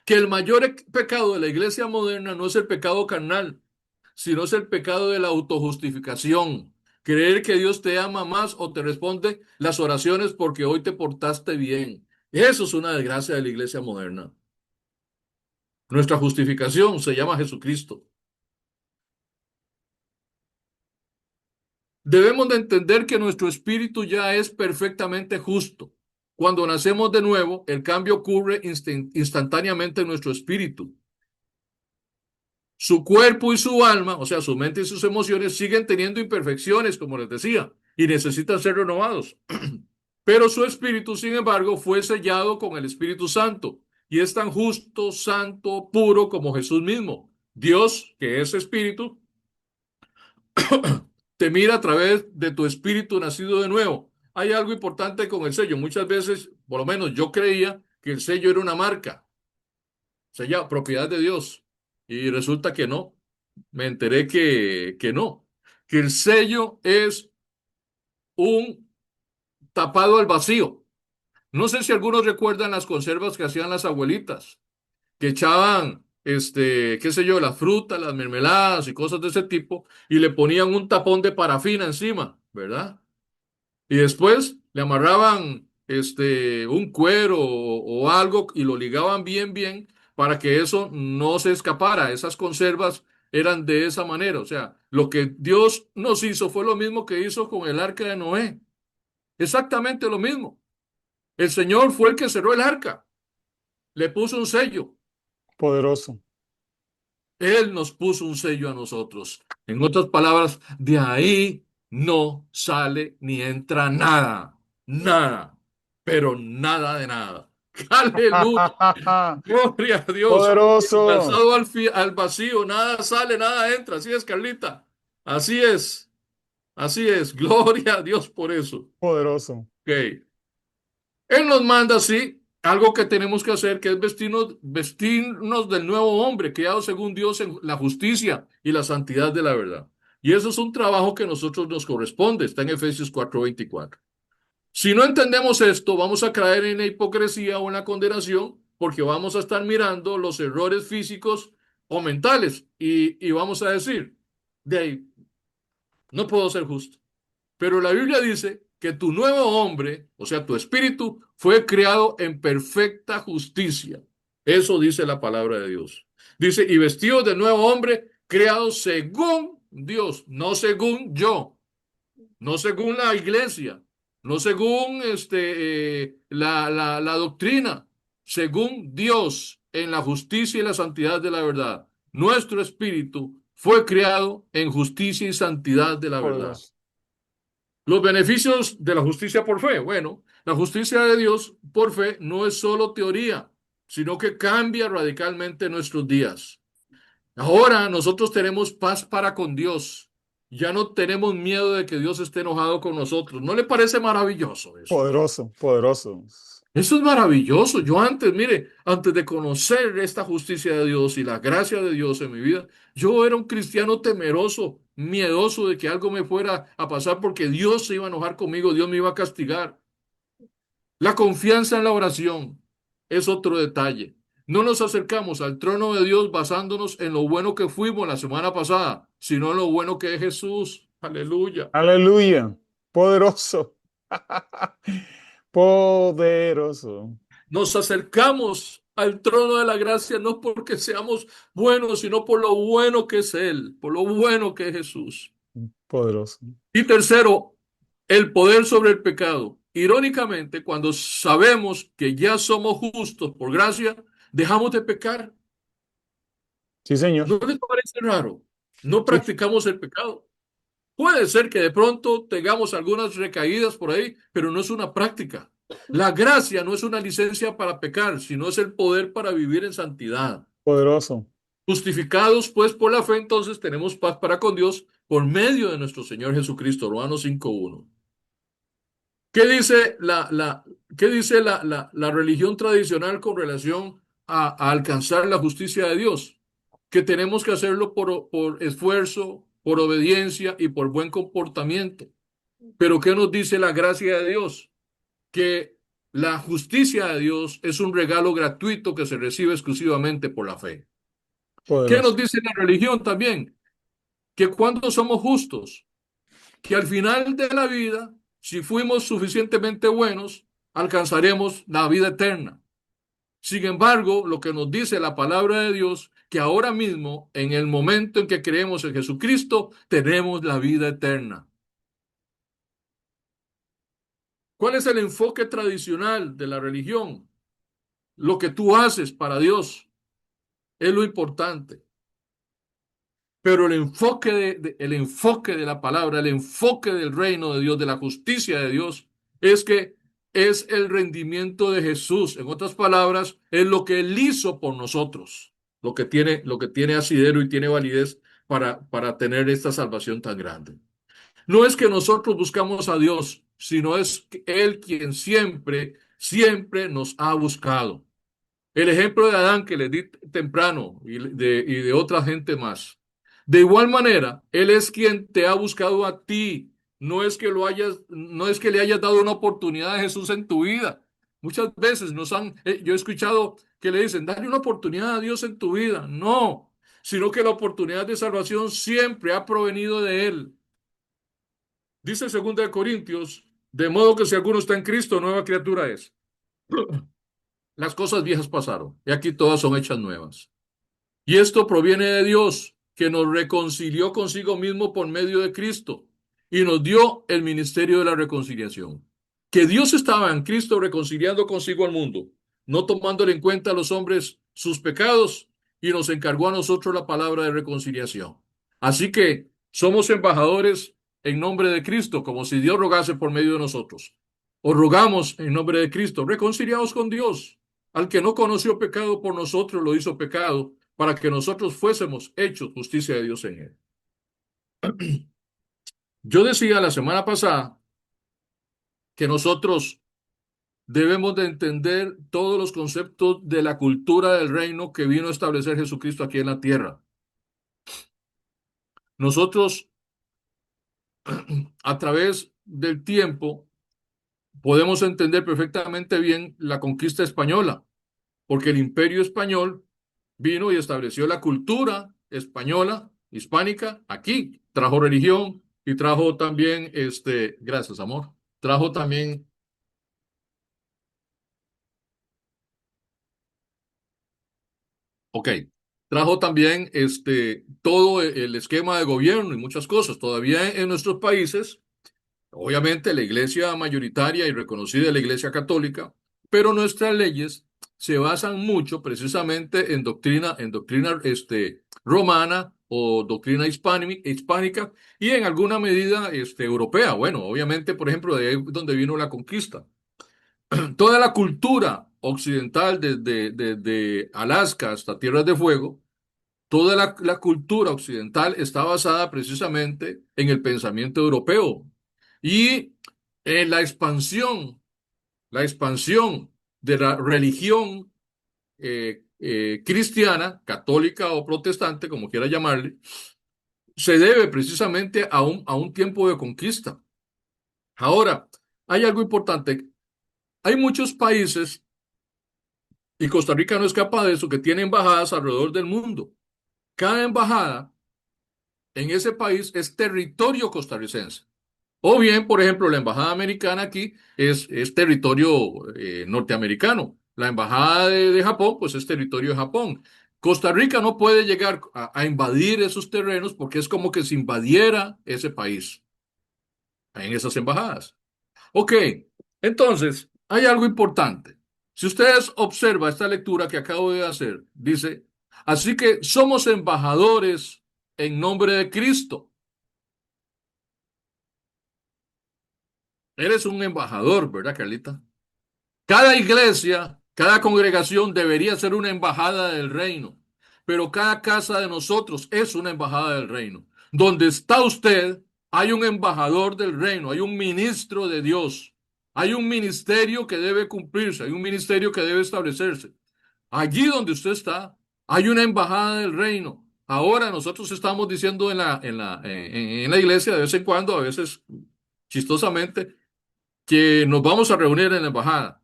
que el mayor pecado de la iglesia moderna no es el pecado carnal, sino es el pecado de la autojustificación. Creer que Dios te ama más o te responde las oraciones porque hoy te portaste bien. Eso es una desgracia de la iglesia moderna. Nuestra justificación se llama Jesucristo. Debemos de entender que nuestro espíritu ya es perfectamente justo. Cuando nacemos de nuevo, el cambio ocurre instantáneamente en nuestro espíritu. Su cuerpo y su alma, o sea, su mente y sus emociones, siguen teniendo imperfecciones, como les decía, y necesitan ser renovados. Pero su espíritu, sin embargo, fue sellado con el Espíritu Santo y es tan justo, santo, puro como Jesús mismo. Dios, que es espíritu, te mira a través de tu espíritu nacido de nuevo. Hay algo importante con el sello. Muchas veces, por lo menos yo creía que el sello era una marca, sello, propiedad de Dios. Y resulta que no. Me enteré que no. Que el sello es un tapado al vacío. No sé si algunos recuerdan las conservas que hacían las abuelitas, que echaban, qué sé yo, las frutas, las mermeladas y cosas de ese tipo, y le ponían un tapón de parafina encima, ¿verdad? Y después le amarraban un cuero o algo y lo ligaban bien, bien para que eso no se escapara. Esas conservas eran de esa manera. O sea, lo que Dios nos hizo fue lo mismo que hizo con el arca de Noé. Exactamente lo mismo. El Señor fue el que cerró el arca, le puso un sello. Poderoso. Él nos puso un sello a nosotros. En otras palabras, de ahí no sale ni entra nada. Nada. Pero nada de nada. Aleluya. Gloria a Dios. Poderoso. Lanzado al vacío, nada sale, nada entra. Así es, Carlita. Así es. Así es. Gloria a Dios por eso. Poderoso. Ok. Él nos manda, sí, algo que tenemos que hacer, que es vestirnos del nuevo hombre, creado según Dios en la justicia y la santidad de la verdad. Y eso es un trabajo que a nosotros nos corresponde, está en Efesios 4:24. Si no entendemos esto, vamos a caer en la hipocresía o en la condenación, porque vamos a estar mirando los errores físicos o mentales y vamos a decir, de ahí, no puedo ser justo. Pero la Biblia dice que tu nuevo hombre, o sea, tu espíritu, fue creado en perfecta justicia. Eso dice la palabra de Dios. Dice, y vestido de nuevo hombre, creado según Dios, no según yo, no según la iglesia, no según la doctrina, según Dios en la justicia y la santidad de la verdad. Nuestro espíritu fue creado en justicia y santidad de la verdad. Poderoso. Los beneficios de la justicia por fe. Bueno, la justicia de Dios por fe no es solo teoría, sino que cambia radicalmente nuestros días. Ahora nosotros tenemos paz para con Dios. Ya no tenemos miedo de que Dios esté enojado con nosotros. ¿No le parece maravilloso eso? Poderoso. Poderoso. Eso es maravilloso. Yo antes, mire, antes de conocer esta justicia de Dios y la gracia de Dios en mi vida, yo era un cristiano temeroso, miedoso de que algo me fuera a pasar porque Dios se iba a enojar conmigo, Dios me iba a castigar. La confianza en la oración es otro detalle. No nos acercamos al trono de Dios basándonos en lo bueno que fuimos la semana pasada, sino en lo bueno que es Jesús. Aleluya. Aleluya. Poderoso. Poderoso. Nos acercamos al trono de la gracia no porque seamos buenos, sino por lo bueno que es Él, por lo bueno que es Jesús. Poderoso. Y tercero, el poder sobre el pecado. Irónicamente, cuando sabemos que ya somos justos por gracia, dejamos de pecar. Sí, señor. ¿No les parece raro? No Sí. practicamos el pecado. Puede ser que de pronto tengamos algunas recaídas por ahí, pero no es una práctica. La gracia no es una licencia para pecar, sino es el poder para vivir en santidad. Poderoso. Justificados pues por la fe, entonces tenemos paz para con Dios por medio de nuestro Señor Jesucristo. Romanos 5:1. ¿Qué dice la religión tradicional con relación a alcanzar la justicia de Dios? Que tenemos que hacerlo por esfuerzo, por obediencia y por buen comportamiento. Pero ¿qué nos dice la gracia de Dios? Que la justicia de Dios es un regalo gratuito que se recibe exclusivamente por la fe. ¿Qué nos Poderoso. dice la religión también? que cuando somos justos, que al final de la vida, si fuimos suficientemente buenos, alcanzaremos la vida eterna. Sin embargo, lo que nos dice la palabra de Dios, que ahora mismo, en el momento en que creemos en Jesucristo, tenemos la vida eterna. ¿Cuál es el enfoque tradicional de la religión? Lo que tú haces para Dios es lo importante. Pero el enfoque de la palabra, el enfoque del reino de Dios, de la justicia de Dios, es que es el rendimiento de Jesús. En otras palabras, es lo que Él hizo por nosotros, lo que tiene asidero y tiene validez para tener esta salvación tan grande. No es que nosotros buscamos a Dios, sino es Él quien siempre, siempre nos ha buscado. El ejemplo de Adán que le di temprano y de otra gente más. De igual manera, Él es quien te ha buscado a ti. No es que le hayas dado una oportunidad a Jesús en tu vida. Muchas veces yo he escuchado que le dicen, dale una oportunidad a Dios en tu vida. No, sino que la oportunidad de salvación siempre ha provenido de Él. Dice 2 Corintios, de modo que si alguno está en Cristo, nueva criatura es. Las cosas viejas pasaron y aquí todas son hechas nuevas. Y esto proviene de Dios, que nos reconcilió consigo mismo por medio de Cristo y nos dio el ministerio de la reconciliación. Que Dios estaba en Cristo reconciliando consigo al mundo, no tomándole en cuenta a los hombres sus pecados, y nos encargó a nosotros la palabra de reconciliación. Así que somos embajadores en nombre de Cristo, como si Dios rogase por medio de nosotros. Os rogamos en nombre de Cristo, reconciliados con Dios. Al que no conoció pecado por nosotros lo hizo pecado, para que nosotros fuésemos hechos justicia de Dios en él. Yo decía la semana pasada que nosotros debemos de entender todos los conceptos de la cultura del reino que vino a establecer Jesucristo aquí en la tierra. Nosotros, a través del tiempo, podemos entender perfectamente bien la conquista española, porque el imperio español vino y estableció la cultura española, hispánica, aquí. Trajo religión y trajo también, gracias, amor, trajo también, ok, trajo también, todo el esquema de gobierno y muchas cosas. Todavía en nuestros países, obviamente la iglesia mayoritaria y reconocida es la iglesia católica, pero nuestras leyes se basan mucho precisamente en doctrina romana o doctrina hispánica y en alguna medida europea. Bueno, obviamente, por ejemplo, de ahí es donde vino la conquista. Toda la cultura occidental, desde Alaska hasta Tierras de Fuego, toda la cultura occidental está basada precisamente en el pensamiento europeo y en la expansión de la religión cristiana, católica o protestante, como quiera llamarle, se debe precisamente a un tiempo de conquista. Ahora, hay algo importante. Hay muchos países, y Costa Rica no escapa de eso, que tiene embajadas alrededor del mundo. Cada embajada en ese país es territorio costarricense. O bien, por ejemplo, la embajada americana aquí es territorio norteamericano. La embajada de Japón, pues es territorio de Japón. Costa Rica no puede llegar a invadir esos terrenos porque es como que se invadiera ese país en esas embajadas. Ok, entonces, hay algo importante. Si ustedes observan esta lectura que acabo de hacer, dice, así que somos embajadores en nombre de Cristo. Eres un embajador, ¿verdad, Carlita? Cada iglesia, cada congregación debería ser una embajada del reino, pero cada casa de nosotros es una embajada del reino. Donde está usted, hay un embajador del reino, hay un ministro de Dios, hay un ministerio que debe cumplirse, hay un ministerio que debe establecerse. Allí donde usted está, hay una embajada del reino. Ahora nosotros estamos diciendo en la iglesia de vez en cuando, a veces chistosamente, que nos vamos a reunir en la embajada.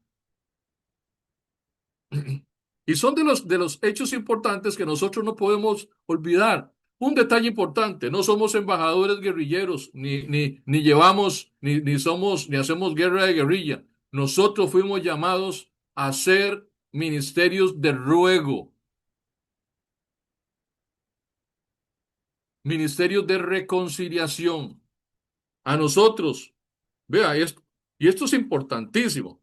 Y son de los hechos importantes que nosotros no podemos olvidar. Un detalle importante, no somos embajadores guerrilleros, ni llevamos, ni hacemos guerra de guerrilla. Nosotros fuimos llamados a hacer ministerios de ruego, ministerios de reconciliación. A nosotros, vea esto, y esto es importantísimo.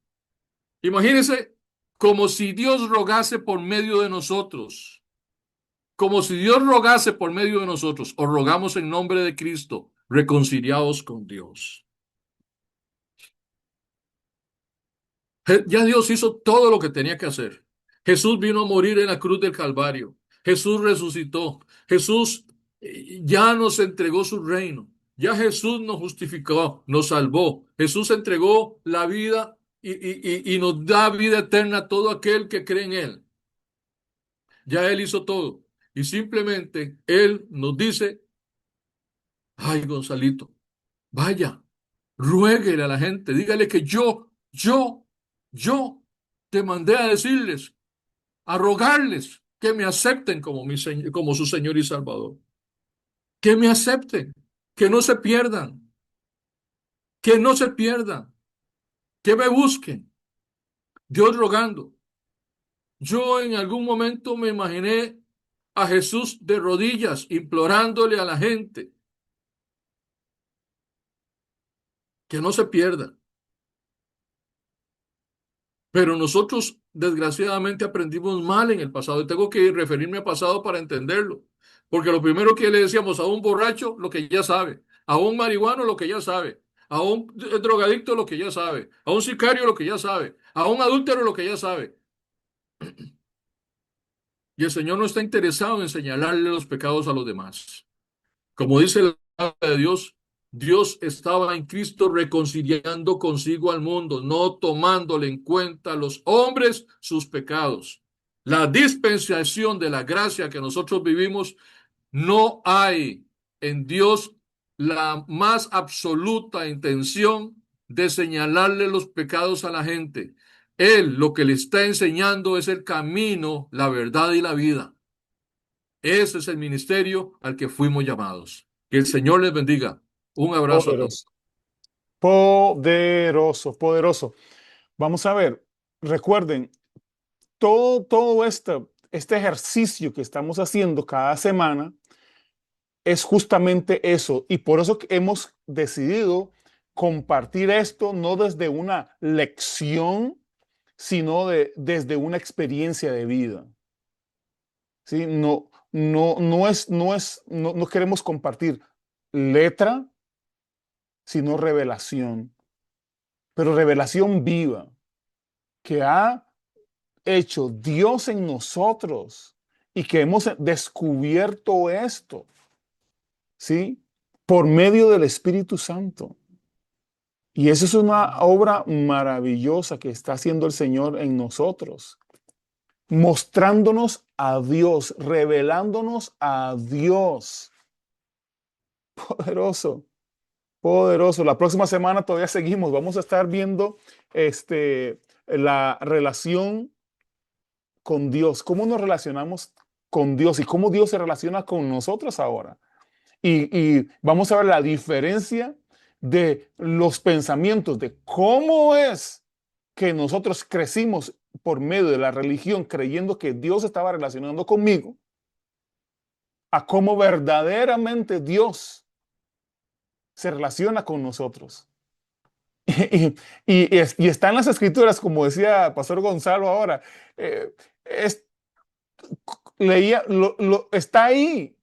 Imagínense como si Dios rogase por medio de nosotros. Como si Dios rogase por medio de nosotros, o rogamos en nombre de Cristo, reconciliados con Dios. Ya Dios hizo todo lo que tenía que hacer. Jesús vino a morir en la cruz del Calvario. Jesús resucitó. Jesús ya nos entregó su reino. Ya Jesús nos justificó, nos salvó. Jesús entregó la vida y nos da vida eterna a todo aquel que cree en Él. Ya Él hizo todo. Y simplemente Él nos dice, ay, Gonzalito, vaya, ruéguele a la gente, dígale que yo te mandé a decirles, a rogarles que me acepten como como su Señor y Salvador. Que me acepten, que no se pierdan, que no se pierdan, que me busquen. Dios rogando. Yo en algún momento me imaginé a Jesús de rodillas implorándole a la gente que no se pierda. Pero nosotros, desgraciadamente, aprendimos mal en el pasado. Y tengo que referirme al pasado para entenderlo. Porque lo primero que le decíamos a un borracho, lo que ya sabe. A un marihuano, lo que ya sabe. A un drogadicto, lo que ya sabe. A un sicario, lo que ya sabe. A un adúltero, lo que ya sabe. Y el Señor no está interesado en señalarle los pecados a los demás. Como dice la palabra de Dios, Dios estaba en Cristo reconciliando consigo al mundo, no tomándole en cuenta a los hombres sus pecados. La dispensación de la gracia que nosotros vivimos, no hay en Dios la más absoluta intención de señalarle los pecados a la gente. Él lo que le está enseñando es el camino, la verdad y la vida. Ese es el ministerio al que fuimos llamados. Que el Señor les bendiga. Un abrazo a todos. Poderoso, poderoso, poderoso. Vamos a ver, recuerden, todo este ejercicio que estamos haciendo cada semana es justamente eso. Y por eso que hemos decidido compartir esto no desde una lección, sino desde una experiencia de vida. ¿Sí? No queremos compartir letra, sino revelación. Pero revelación viva que ha hecho Dios en nosotros y que hemos descubierto esto, ¿sí? Por medio del Espíritu Santo. Y eso es una obra maravillosa que está haciendo el Señor en nosotros, mostrándonos a Dios, revelándonos a Dios. Poderoso, poderoso. La próxima semana todavía seguimos. Vamos a estar viendo la relación con Dios, cómo nos relacionamos con Dios y cómo Dios se relaciona con nosotros ahora. Y vamos a ver la diferencia de los pensamientos, de cómo es que nosotros crecimos por medio de la religión creyendo que Dios estaba relacionando conmigo, a cómo verdaderamente Dios se relaciona con nosotros. Y está en las escrituras, como decía Pastor Gonzalo ahora, está ahí,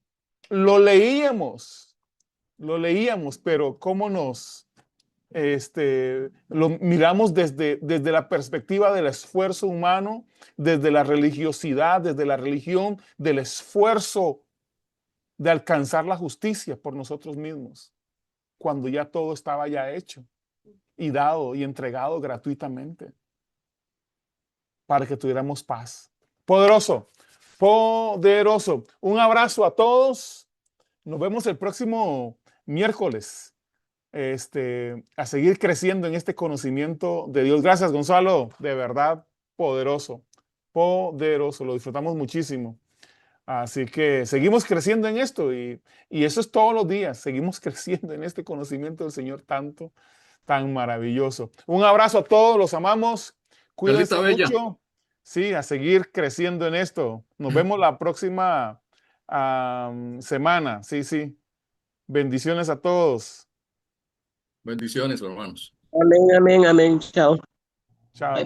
lo leíamos, pero cómo lo miramos desde la perspectiva del esfuerzo humano, desde la religiosidad, desde la religión, del esfuerzo de alcanzar la justicia por nosotros mismos, cuando ya todo estaba ya hecho y dado y entregado gratuitamente para que tuviéramos paz. Poderoso, poderoso. Un abrazo a todos. Nos vemos el próximo miércoles. A seguir creciendo en este conocimiento de Dios. Gracias, Gonzalo. De verdad, poderoso. Poderoso. Lo disfrutamos muchísimo. Así que seguimos creciendo en esto y eso es todos los días. Seguimos creciendo en este conocimiento del Señor tan maravilloso. Un abrazo a todos, los amamos. Carlita Cuídense Bella, mucho. Sí, a seguir creciendo en esto. Nos vemos la próxima semana. Sí, sí. Bendiciones a todos. bendiciones, hermanos. Amén, amén, amén. Chao. Bye, Chao. bye.